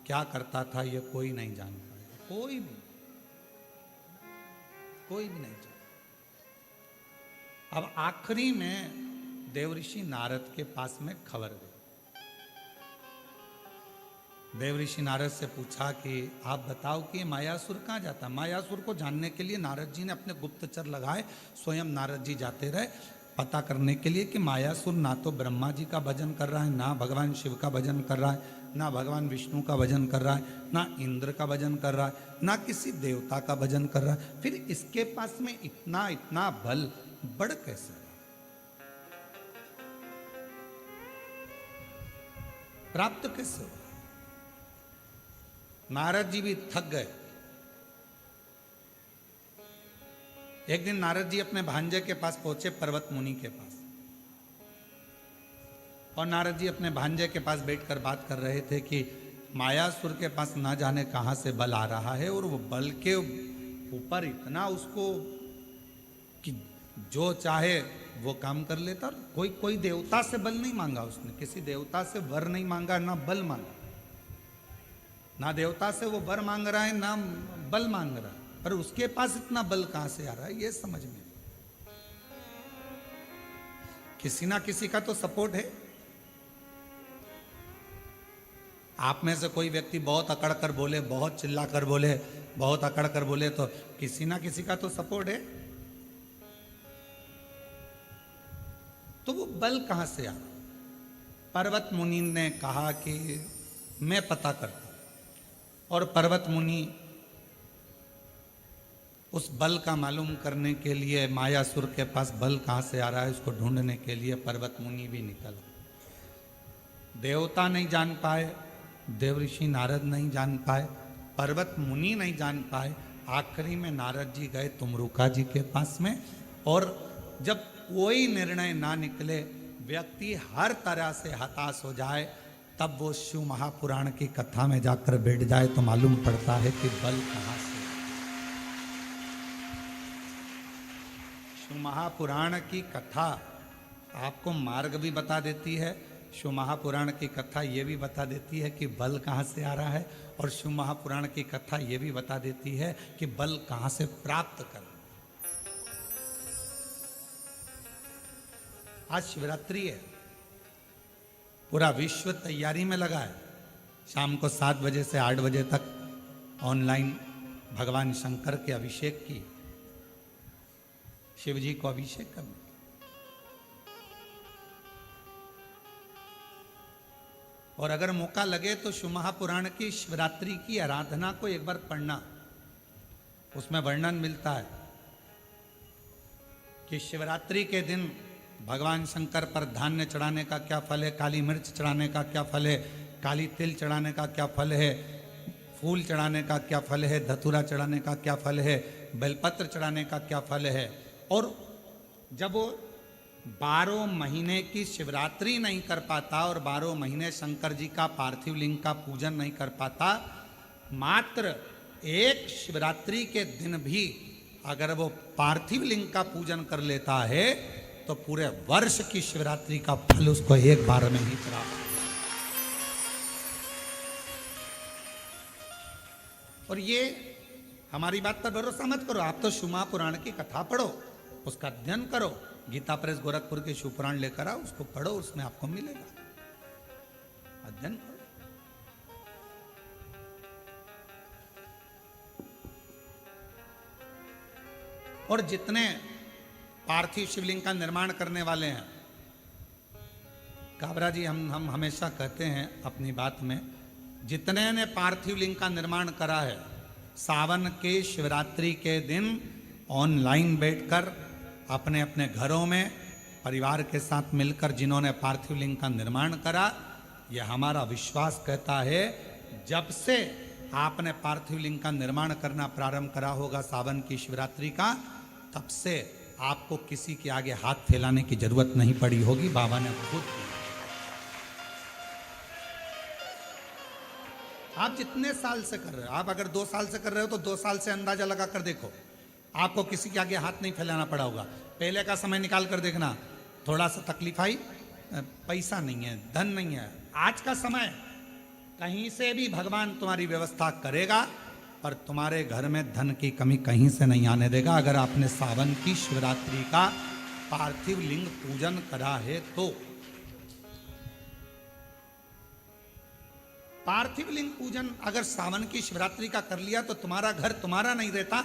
क्या करता था ये कोई नहीं जान पाया। कोई भी नहीं जान। अब आखिरी में देवऋषि नारद के पास में खबर गई। देवऋषि नारद से पूछा कि आप बताओ कि मायासुर कहाँ जाता। मायासुर को जानने के लिए नारद जी ने अपने गुप्तचर लगाए, स्वयं नारद जी जाते रहे पता करने के लिए कि मायासुर ना तो ब्रह्मा जी का भजन कर रहा है, ना भगवान शिव का भजन कर रहा है, ना भगवान विष्णु का भजन कर रहा है, ना इंद्र का भजन कर रहा है, ना किसी देवता का भजन कर रहा है। फिर इसके पास में इतना बल बढ़ कैसे रहा, प्राप्त कैसे हो। नारद जी भी थक गए। एक दिन नारद जी अपने भांजे के पास पहुंचे, पर्वत मुनि के पास, और नारद जी अपने भांजे के पास बैठकर बात कर रहे थे कि मायासुर के पास ना जाने कहां से बल आ रहा है, और वो बल के ऊपर इतना उसको कि जो चाहे वो काम कर लेता। कोई देवता से बल नहीं मांगा उसने, किसी देवता से वर नहीं मांगा, ना बल मांगा, ना देवता से वो वर मांग रहा है, ना बल मांग रहा है, पर उसके पास इतना बल कहां से आ रहा है ये समझ में। किसी ना किसी का तो सपोर्ट है। आप में से कोई व्यक्ति बहुत अकड़ कर बोले, बहुत चिल्ला कर बोले, बहुत अकड़ कर बोले, तो किसी ना किसी का तो सपोर्ट है। तो वो बल कहां से आ रहा। पर्वत मुनि ने कहा कि मैं पता करता, और पर्वत मुनि उस बल का मालूम करने के लिए, मायासुर के पास बल कहां से आ रहा है उसको ढूंढने के लिए पर्वत मुनि भी निकल। देवता नहीं जान पाए, देवऋषि नारद नहीं जान पाए, पर्वत मुनि नहीं जान पाए। आखिरी में नारद जी गए तुमरुका जी के पास में, और जब कोई निर्णय ना निकले, व्यक्ति हर तरह से हताश हो जाए, तब वो शिव महापुराण की कथा में जाकर बैठ जाए तो मालूम पड़ता है कि बल कहां से। शिव महापुराण की कथा आपको मार्ग भी बता देती है, शिव महापुराण की कथा ये भी बता देती है कि बल कहां से आ रहा है, और शिव महापुराण की कथा ये भी बता देती है कि बल कहां से प्राप्त करना। आज शिवरात्रि है, पूरा विश्व तैयारी में लगा है। शाम को 7 बजे से 8 बजे तक ऑनलाइन भगवान शंकर के अभिषेक की, शिव जी को अभिषेक करने। और अगर मौका लगे तो शिव महापुराण की शिवरात्रि की आराधना को एक बार पढ़ना, उसमें वर्णन मिलता है कि शिवरात्रि के दिन भगवान शंकर पर धान्य चढ़ाने का क्या फल है, काली मिर्च चढ़ाने का क्या फल है, काली तिल चढ़ाने का क्या फल है, फूल चढ़ाने का क्या फल है, धतूरा चढ़ाने का क्या फल है, बेलपत्र चढ़ाने का क्या फल है। और जब वो 12 महीने की शिवरात्रि नहीं कर पाता और 12 महीने शंकर जी का पार्थिव लिंग का पूजन नहीं कर पाता, मात्र एक शिवरात्रि के दिन भी अगर वो पार्थिव लिंग का पूजन कर लेता है तो पूरे वर्ष की शिवरात्रि का फल उसको एक बार में ही प्राप्त। और ये हमारी बात पर भरोसा मत करो, आप तो शिव महापुराण की कथा पढ़ो, उसका अध्ययन करो, गीता प्रेस गोरखपुर के शिव पुराण लेकर आओ, उसको पढ़ो, उसमें आपको मिलेगा, अध्ययन करो। और जितने पार्थिव शिवलिंग का निर्माण करने वाले हैं, काबरा जी हम हमेशा कहते हैं अपनी बात में, जितने ने पार्थिव लिंग का निर्माण करा है, सावन के शिवरात्रि के दिन ऑनलाइन बैठकर अपने अपने घरों में परिवार के साथ मिलकर जिन्होंने पार्थिव लिंग का निर्माण करा, यह हमारा विश्वास कहता है, जब से आपने पार्थिव लिंग का निर्माण करना प्रारंभ करा होगा सावन की शिवरात्रि का, तब से आपको किसी के आगे हाथ फैलाने की जरूरत नहीं पड़ी होगी, बाबा ने खुद। आप जितने साल से कर रहे हो, आप अगर 2 साल से कर रहे हो तो 2 साल से अंदाजा लगा कर देखो, आपको किसी के आगे हाथ नहीं फैलाना पड़ा होगा। पहले का समय निकाल कर देखना, थोड़ा सा तकलीफ आई, पैसा नहीं है, धन नहीं है। आज का समय कहीं से भी भगवान तुम्हारी व्यवस्था करेगा, पर तुम्हारे घर में धन की कमी कहीं से नहीं आने देगा, अगर आपने सावन की शिवरात्रि का पार्थिव लिंग पूजन करा है तो। पार्थिव लिंग पूजन अगर सावन की शिवरात्रि का कर लिया तो तुम्हारा घर तुम्हारा नहीं रहता,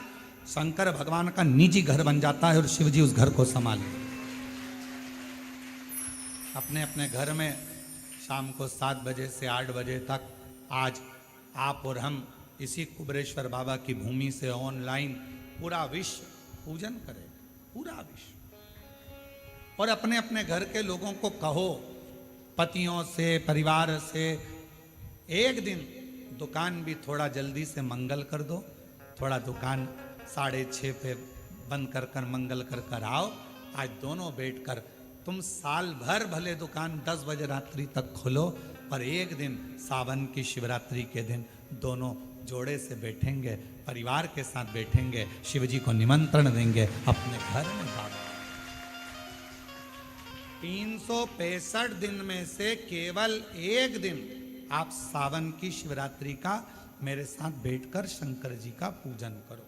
शंकर भगवान का निजी घर बन जाता है और शिव जी उस घर को संभाले। अपने अपने घर में शाम को 7 बजे से 8 बजे तक आज आप और हम इसी कुबरेश्वर बाबा की भूमि से ऑनलाइन पूरा विश्व पूजन करें, पूरा विश्व। और अपने अपने घर के लोगों को कहो, पतियों से, परिवार से, एक दिन दुकान भी थोड़ा जल्दी से मंगल कर दो, थोड़ा दुकान 6:30 पे बंद कर कर मंगल कर कर आओ। आज दोनों बैठकर तुम साल भर भले दुकान 10 बजे रात्रि तक खोलो, पर एक दिन सावन की शिवरात्रि के दिन दोनों जोड़े से बैठेंगे, परिवार के साथ बैठेंगे, शिव जी को निमंत्रण देंगे अपने घर में। बाबा 365 दिन में से केवल एक दिन आप सावन की शिवरात्रि का मेरे साथ बैठकर शंकर जी का पूजन करो।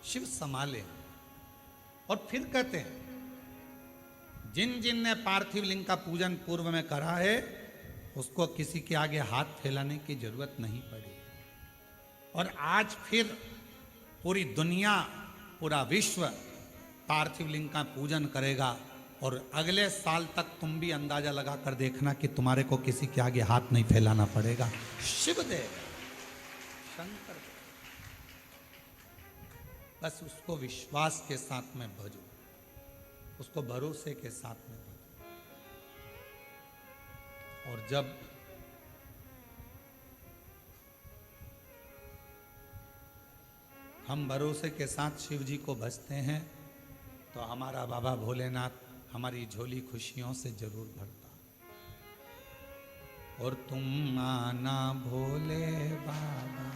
शिव संभाले। और फिर कहते हैं, जिन जिन ने पार्थिव लिंग का पूजन पूर्व में करा है, उसको किसी के आगे हाथ फैलाने की जरूरत नहीं पड़ी। और आज फिर पूरी दुनिया, पूरा विश्व पार्थिव लिंग का पूजन करेगा। और अगले साल तक तुम भी अंदाजा लगा कर देखना कि तुम्हारे को किसी के आगे हाथ नहीं फैलाना पड़ेगा। शिव दे, शंकर दे, बस उसको विश्वास के साथ में भजो, उसको भरोसे के साथ में भजो। और जब हम भरोसे के साथ शिव जी को भजते हैं तो हमारा बाबा भोलेनाथ हमारी झोली खुशियों से जरूर भरता। और तुम आना भोले बाबा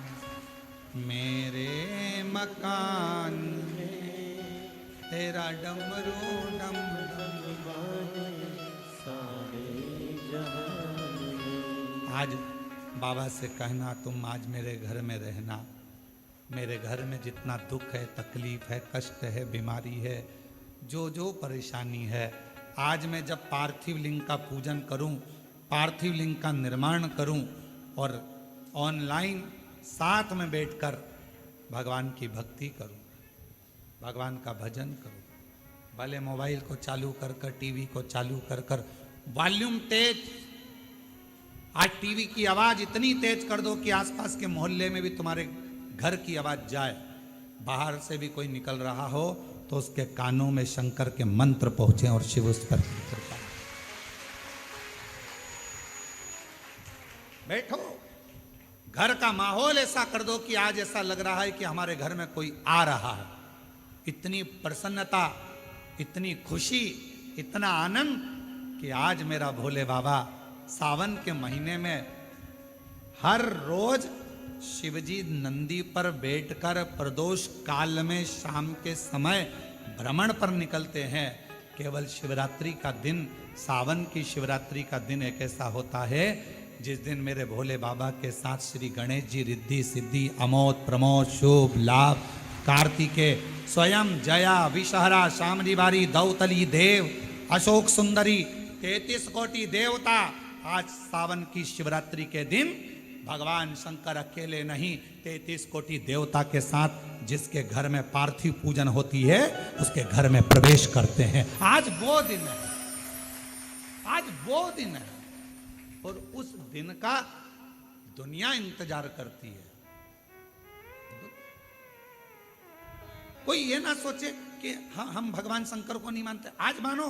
मेरे मकान में, तेरा डमरू डम डम बाजे सारे जहान में। आज बाबा से कहना, तुम आज मेरे घर में रहना, मेरे घर में जितना दुख है, तकलीफ है, कष्ट है, बीमारी है, जो जो परेशानी है, आज मैं जब पार्थिव लिंग का पूजन करूं, पार्थिव लिंग का निर्माण करूं और ऑनलाइन साथ में बैठकर भगवान की भक्ति करूं, भगवान का भजन करूं, भले मोबाइल को चालू कर कर, टीवी को चालू कर कर, वॉल्यूम तेज, आज टीवी की आवाज इतनी तेज कर दो कि आसपास के मोहल्ले में भी तुम्हारे घर की आवाज जाए। बाहर से भी कोई निकल रहा हो तो उसके कानों में शंकर के मंत्र पहुंचे और शिव उस पर कृपा। बैठो, घर का माहौल ऐसा कर दो कि आज ऐसा लग रहा है कि हमारे घर में कोई आ रहा है। इतनी प्रसन्नता, इतनी खुशी, इतना आनंद कि आज मेरा भोले बाबा सावन के महीने में हर रोज शिवजी नंदी पर बैठकर प्रदोष काल में शाम के समय भ्रमण पर निकलते हैं। केवल शिवरात्रि का दिन, सावन की शिवरात्रि का दिन एक ऐसा होता है जिस दिन मेरे भोले बाबा के साथ श्री गणेश जी रिद्धि सिद्धि अमोद प्रमोद शुभ लाभ कार्तिकेय स्वयं जया विषहरा शामली बारी दौतली देव अशोक सुंदरी 33 कोटि देवता आज सावन की शिवरात्रि के दिन भगवान शंकर अकेले नहीं 33 कोटि देवता के साथ जिसके घर में पार्थिव पूजन होती है उसके घर में प्रवेश करते हैं। आज वो दिन है, आज वो दिन है और उस दिन का दुनिया इंतजार करती है। कोई ये ना सोचे कि हम भगवान शंकर को नहीं मानते, आज मानो।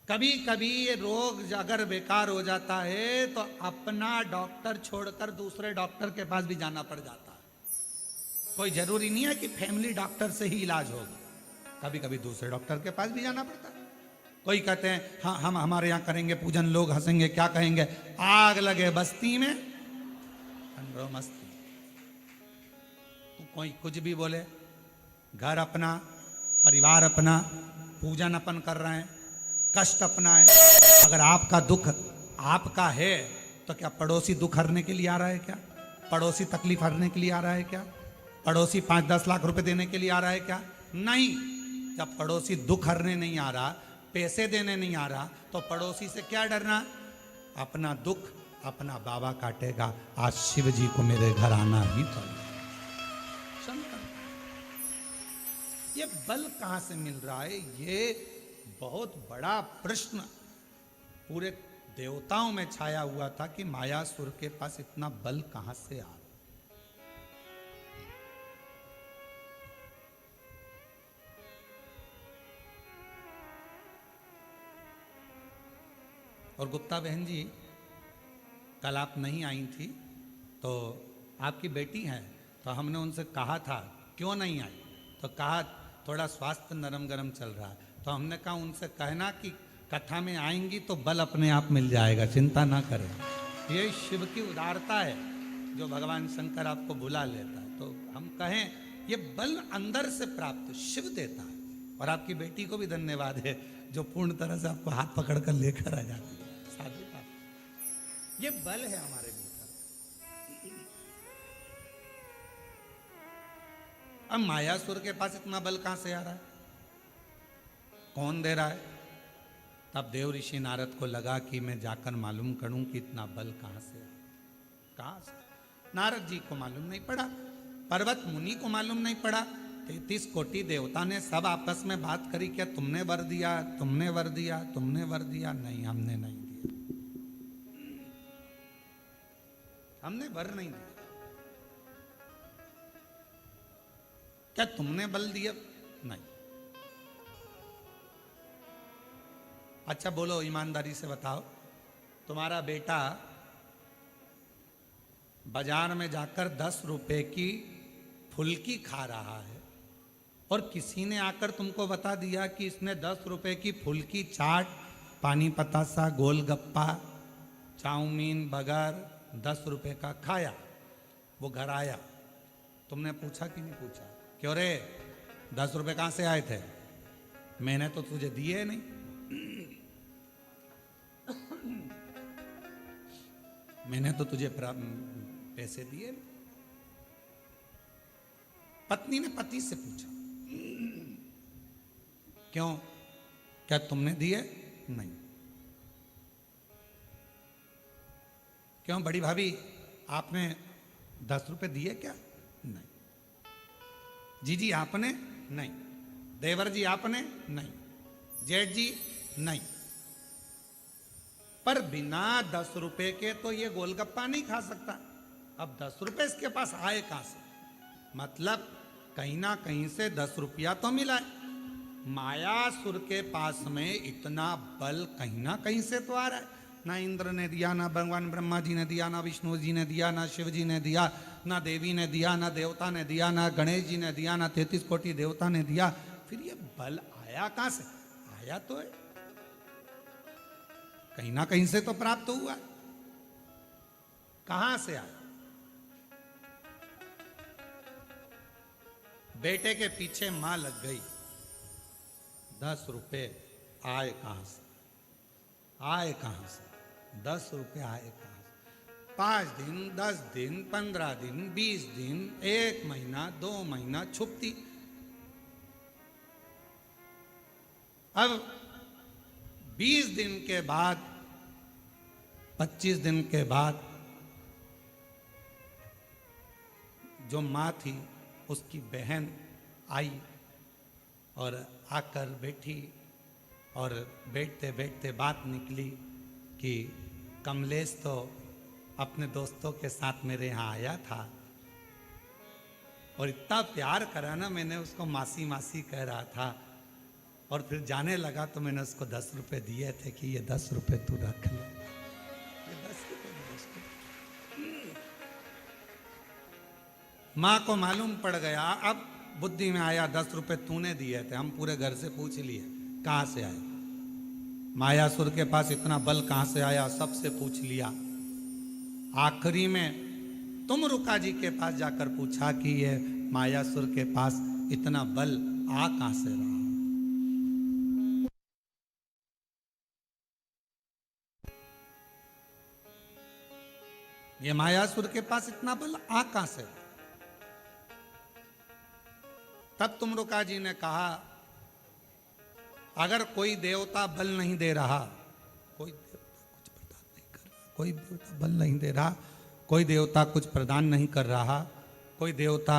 कभी कभी ये रोग अगर बेकार हो जाता है तो अपना डॉक्टर छोड़कर दूसरे डॉक्टर के पास भी जाना पड़ जाता है। कोई जरूरी नहीं है कि फैमिली डॉक्टर से ही इलाज होगा, कभी कभी दूसरे डॉक्टर के पास भी जाना पड़ता है। कोई कहते हैं हाँ हम हमारे यहाँ करेंगे पूजन, लोग हंसेंगे, क्या कहेंगे, आग लगे बस्ती में ठंडो मस्ती। तो कोई कुछ भी बोले, घर अपना, परिवार अपना, पूजन अपन कर रहे हैं, कष्ट अपना है। अगर आपका दुख आपका है तो क्या पड़ोसी दुख हरने के लिए आ रहा है क्या? पड़ोसी तकलीफ हरने के लिए आ रहा है क्या? पड़ोसी 5-10 लाख रुपए देने के लिए आ रहा है क्या? नहीं। जब पड़ोसी दुख हरने नहीं आ रहा, पैसे देने नहीं आ रहा, तो पड़ोसी से क्या डरना? अपना दुख अपना बाबा काटेगा। आज शिव जी को मेरे घर आना ही पड़ेगा। ये बल कहां से मिल रहा है? ये बहुत बड़ा प्रश्न पूरे देवताओं में छाया हुआ था कि मायासुर के पास इतना बल कहां से आ रहा। और गुप्ता बहन जी, कल आप नहीं आई थी तो आपकी बेटी है, तो हमने उनसे कहा था क्यों नहीं आई, तो कहा थोड़ा स्वास्थ्य नरम गरम चल रहा है। तो हमने कहा उनसे कहना कि कथा में आएंगी तो बल अपने आप मिल जाएगा, चिंता ना करें। ये शिव की उदारता है जो भगवान शंकर आपको बुला लेता है। तो हम कहें ये बल अंदर से प्राप्त शिव देता है। और आपकी बेटी को भी धन्यवाद है जो पूर्ण तरह से आपको हाथ पकड़ कर लेकर आ जाती है। साधु बात, ये बल है हमारे भीतर। अब मायासुर के पास इतना बल कहां से आ रहा है? कौन दे रहा है? तब देव ऋषि नारद को लगा कि मैं जाकर मालूम करूं कि इतना बल कहां से है। कहां से? नारद जी को मालूम नहीं पड़ा, पर्वत मुनि को मालूम नहीं पड़ा, 33 कोटि देवता ने सब आपस में बात करी, क्या तुमने वर दिया, तुमने वर दिया, तुमने वर दिया? नहीं, हमने नहीं दिया, हमने वर नहीं दिया। क्या तुमने बल दिया? नहीं। अच्छा बोलो, ईमानदारी से बताओ, तुम्हारा बेटा बाजार में जाकर 10 रुपए की फुल्की खा रहा है और किसी ने आकर तुमको बता दिया कि इसने 10 रुपए की फुल्की, चाट, पानी पतासा, गोलगप्पा, चाउमीन, बर्गर 10 रुपए का खाया। वो घर आया, तुमने पूछा कि नहीं पूछा, क्यों रे 10 रुपए कहां से आए थे? मैंने तो तुझे दिए नहीं। मैंने तो तुझे पैसे दिए। पत्नी ने पति से पूछा, क्यों, क्या तुमने दिए? नहीं। क्यों बड़ी भाभी, आपने 10 रुपए दिए क्या? नहीं। जीजी आपने? नहीं। देवर जी आपने? नहीं। जेठ जी? नहीं। पर बिना 10 रुपए के तो ये गोलगप्पा नहीं खा सकता। अब 10 रुपए इसके पास आए कहां से? मतलब कहीं ना कहीं से 10 रुपया तो मिला है। मायासुर के पास में इतना बल कहीं ना कहीं से तो आ रहा है। ना इंद्र ने दिया, ना भगवान ब्रह्मा जी ने दिया, ना विष्णु जी ने दिया, ना शिव जी ने दिया, ना देवी ने दिया, ना देवता ने दिया, ना गणेश जी ने दिया, ना 33 कोटि देवता ने दिया। फिर ये बल आया कहां से? आया तो है, कहीं ना कहीं से तो प्राप्त हुआ। कहां से आया? बेटे के पीछे मां लग गई, 10 रुपए आए कहां से? आए कहां से? 10 रुपए आए कहां से? 5 दिन, 10 दिन, 15 दिन, 20 दिन, 1 महीना, 2 महीना छुपती। अब 20 दिन के बाद, 25 दिन के बाद जो मां थी उसकी बहन आई और आकर बैठी, और बैठते बैठते बात निकली कि कमलेश तो अपने दोस्तों के साथ मेरे यहाँ आया था और इतना प्यार करा ना, मैंने उसको मासी मासी कह रहा था, और फिर जाने लगा तो मैंने उसको 10 रुपए दिए थे कि ये 10 रुपए तू रख ले। ये 10 रुपए माँ को मालूम पड़ गया, अब बुद्धि में आया 10 रुपए तूने दिए थे, हम पूरे घर से पूछ लिए कहां से आए। मायासुर के पास इतना बल कहां से आया, सबसे पूछ लिया। आखिरी में तुम रुका जी के पास जाकर पूछा कि ये मायासुर के पास इतना बल आ कहां से रहा। ये मायासुर के पास इतना बल आ कहां से? तब तुमरुका जी ने कहा, अगर कोई देवता बल नहीं दे रहा, कोई देवता कुछ प्रदान नहीं कर रहा, कोई देवता बल नहीं दे रहा, कोई देवता कुछ प्रदान नहीं कर रहा, कोई देवता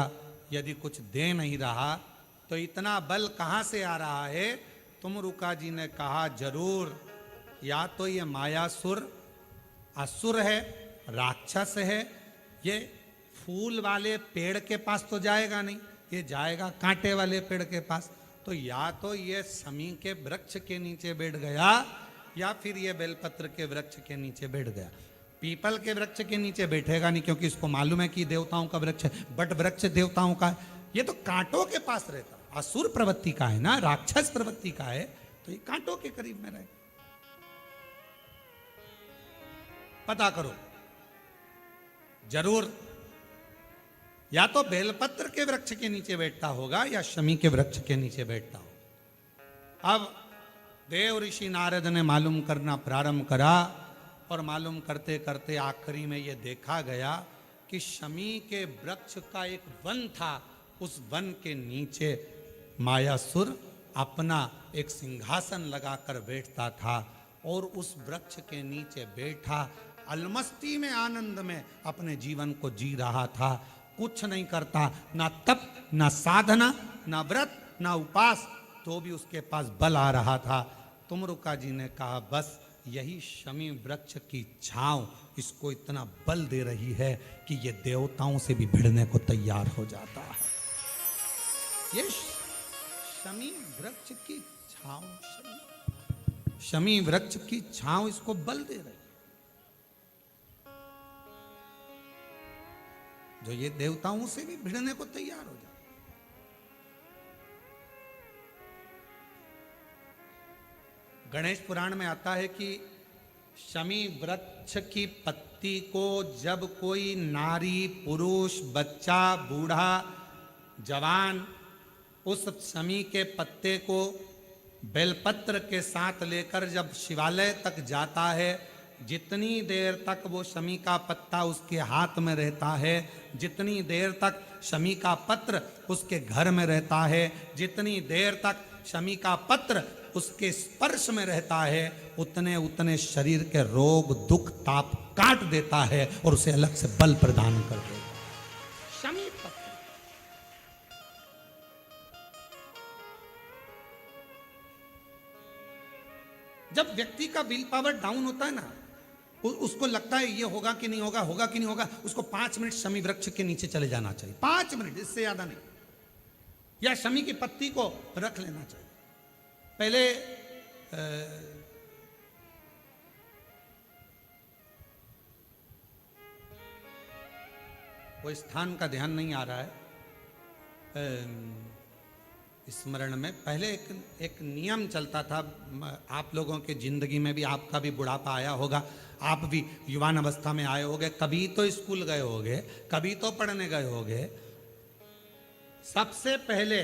यदि कुछ दे नहीं रहा, तो इतना बल कहां से आ रहा है? तुमरुका जी ने कहा, जरूर या तो ये मायासुर असुर है, राक्षस है, ये फूल वाले पेड़ के पास तो जाएगा नहीं, ये जाएगा कांटे वाले पेड़ के पास। तो या तो ये शमी के वृक्ष के नीचे बैठ गया, या फिर ये बेलपत्र के वृक्ष के नीचे बैठ गया। पीपल के वृक्ष के नीचे बैठेगा नहीं, क्योंकि इसको मालूम है कि देवताओं का वृक्ष है। बट वृक्ष देवताओं का है, ये तो कांटों के पास रहता, असुर प्रवृत्ति का है ना, राक्षस प्रवृत्ति का है, तो ये कांटों के करीब में रहेगा। पता करो, जरूर या तो बेलपत्र के वृक्ष के नीचे बैठता होगा या शमी के वृक्ष के नीचे बैठता होगा। अब देव ऋषि नारद ने मालूम करना प्रारंभ करा, और मालूम करते करते आखिरी में यह देखा गया कि शमी के वृक्ष का एक वन था, उस वन के नीचे मायासुर अपना एक सिंहासन लगाकर बैठता था, और उस वृक्ष के नीचे बैठा अलमस्ती में, आनंद में अपने जीवन को जी रहा था। कुछ नहीं करता, ना तप, ना साधना, ना व्रत, ना उपास, तो भी उसके पास बल आ रहा था। तुमरुका जी ने कहा, बस यही शमी वृक्ष की छांव इसको इतना बल दे रही है कि ये देवताओं से भी भिड़ने को तैयार हो जाता है। ये शमी वृक्ष की छांव, शमी वृक्ष की छांव इसको बल दे रही है, जो ये देवताओं से भी भिड़ने को तैयार हो जाए। गणेश पुराण में आता है कि शमी वृक्ष की पत्ती को जब कोई नारी, पुरुष, बच्चा, बूढ़ा, जवान उस शमी के पत्ते को बेलपत्र के साथ लेकर जब शिवालय तक जाता है, जितनी देर तक वो शमी का पत्ता उसके हाथ में रहता है, जितनी देर तक शमी का पत्र उसके घर में रहता है, जितनी देर तक शमी का पत्र उसके स्पर्श में रहता है, उतने उतने शरीर के रोग, दुख, ताप काट देता है और उसे अलग से बल प्रदान कर देता है। शमी पत्र जब व्यक्ति का विल पावर डाउन होता है ना, उसको लगता है ये होगा कि नहीं होगा, होगा कि नहीं होगा, उसको 5 मिनट शमी वृक्ष के नीचे चले जाना चाहिए, 5 मिनट, इससे ज्यादा नहीं, या शमी की पत्ती को रख लेना चाहिए। पहले वो स्थान का ध्यान नहीं आ रहा है, स्मरण में पहले एक नियम चलता था। आप लोगों के जिंदगी में भी, आपका भी बुढ़ापा आया होगा, आप भी युवान अवस्था में आए होंगे, कभी तो स्कूल गए होंगे, कभी तो पढ़ने गए होंगे। सबसे पहले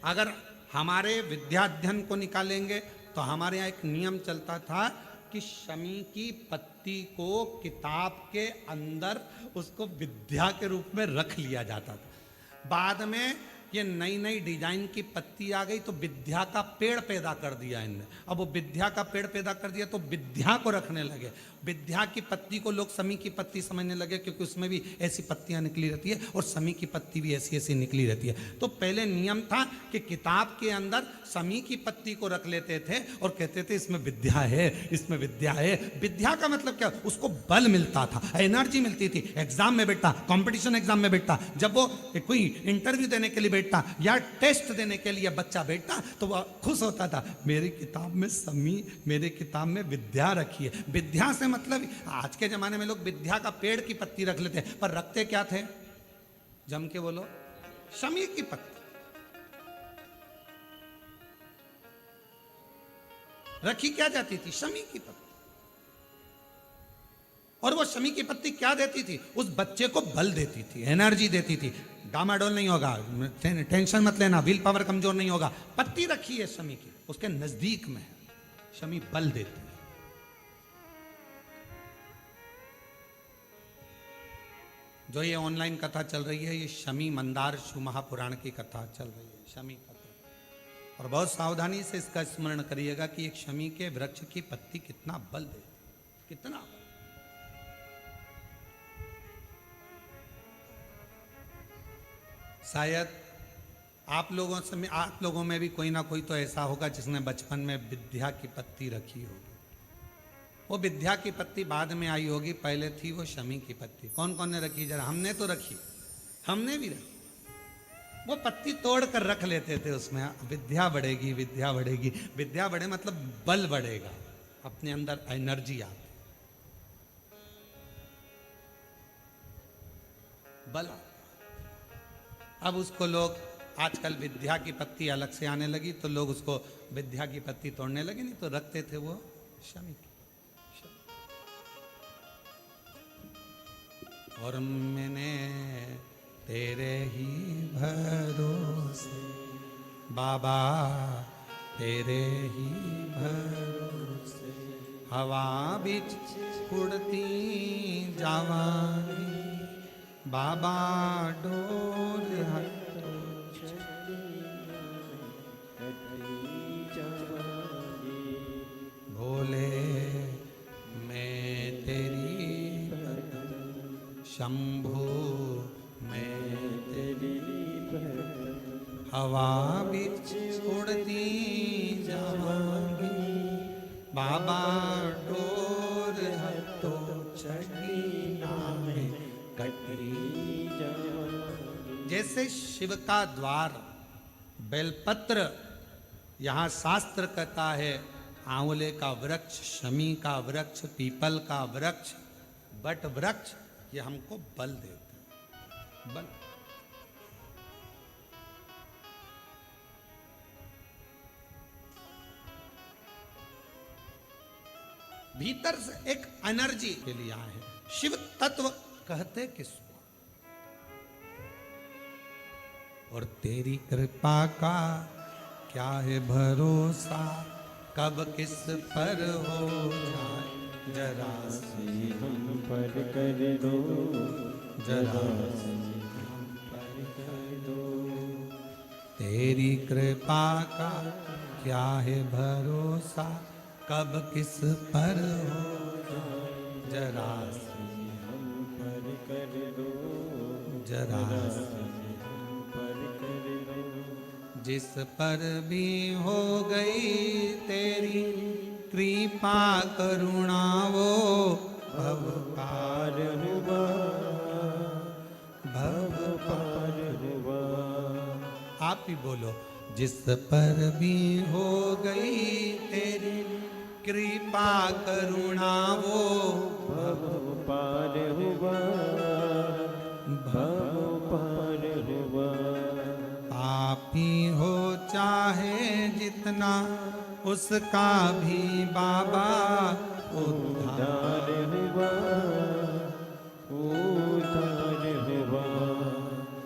अगर हमारे विद्याध्ययन को निकालेंगे तो हमारे यहाँ एक नियम चलता था कि शमी की पत्ती को किताब के अंदर उसको विद्या के रूप में रख लिया जाता था। बाद में ये नई नई डिजाइन की पत्ती आ गई तो विद्या का पेड़ पैदा कर दिया इनने। अब वो विद्या का पेड़ पैदा कर दिया तो विद्या को रखने लगे। विद्या की पत्ती को लोग समी की पत्ती समझने लगे, क्योंकि उसमें भी ऐसी पत्तियां निकली रहती है और समी की पत्ती भी ऐसी ऐसी निकली रहती है। तो पहले नियम था कि किताब के अंदर समी की पत्ती को रख लेते थे और कहते थे इसमें विद्या है, इसमें विद्या है। विद्या का मतलब क्या? उसको बल मिलता था, एनर्जी मिलती थी। एग्जाम में बैठता, कंपटीशन एग्जाम में बैठता, जब वो कोई इंटरव्यू देने के लिए बैठता या टेस्ट देने के लिए बच्चा बैठता तो वह खुश होता था, मेरी किताब में समी, मेरे किताब में विद्या रखी है। विद्या से मतलब आज के जमाने में लोग विद्या का पेड़ की पत्ती रख लेते हैं, पर रखते क्या थे? जम के बोलो, शमी की पत्ती रखी क्या जाती थी? शमी की पत्ती। और वो शमी की पत्ती क्या देती थी? उस बच्चे को बल देती थी, एनर्जी देती थी। डामाडोल नहीं होगा, टेंशन मत लेना, विल पावर कमजोर नहीं होगा। पत्ती रखी है शमी की, उसके नजदीक में है, शमी बल देती है। जो ये ऑनलाइन कथा चल रही है, ये शमी मंदार शिव महापुराण की कथा चल रही है, शमी कथा। और बहुत सावधानी से इसका स्मरण करिएगा कि एक शमी के वृक्ष की पत्ती कितना बल दे, कितना बल। शायद आप लोगों में भी कोई ना कोई तो ऐसा होगा जिसने बचपन में विद्या की पत्ती रखी होगी। वो विद्या की पत्ती बाद में आई होगी, पहले थी वो शमी की पत्ती। कौन कौन ने रखी? जरा हमने तो रखी, हमने भी रखी। वो पत्ती तोड़ कर रख लेते थे, उसमें विद्या बढ़ेगी, विद्या बढ़ेगी। विद्या बढ़े मतलब बल बढ़ेगा, अपने अंदर एनर्जी आती, बल। अब उसको लोग, आजकल विद्या की पत्ती अलग से आने लगी तो लोग उसको विद्या की पत्ती तोड़ने लगे, नहीं तो रखते थे वो शमी की। और मैंने तेरे ही भरोसे बाबा, तेरे ही भरोसे हवा बिच उड़ती जावांगी बाबा, डोल भोले मैं तेरी शंभु मैं तेरी हवा बिच उड़ती जावांगी बाबा, डोर हतो चढ़ी नामे कटी। जैसे शिव का द्वार बेलपत्र, यहाँ शास्त्र कहता है आंवले का वृक्ष, शमी का वृक्ष, पीपल का वृक्ष, बट वृक्ष, ये हमको बल देते हैं, बल। भीतर से एक एनर्जी के लिए आए हैं। शिव तत्व कहते किसको? और तेरी कृपा का क्या है भरोसा, कब किस पर हो जाए, जरा से हम पर कर दो, जरा से हम पर कर दो। तेरी कृपा का क्या है भरोसा, कब किस पर हो जाए, जरा से हम पर कर दो, जरा से हम पर कर दो। जिस पर भी हो गई तेरी कृपा करुणा, वो भव पार हुआ, भव पार हुआ। आप ही बोलो, जिस पर भी हो गई तेरी कृपा करुणा, वो भव पार हुआ, भव पार हुआ। पापी हो चाहे उसका भी बाबा उद्धार हुआ।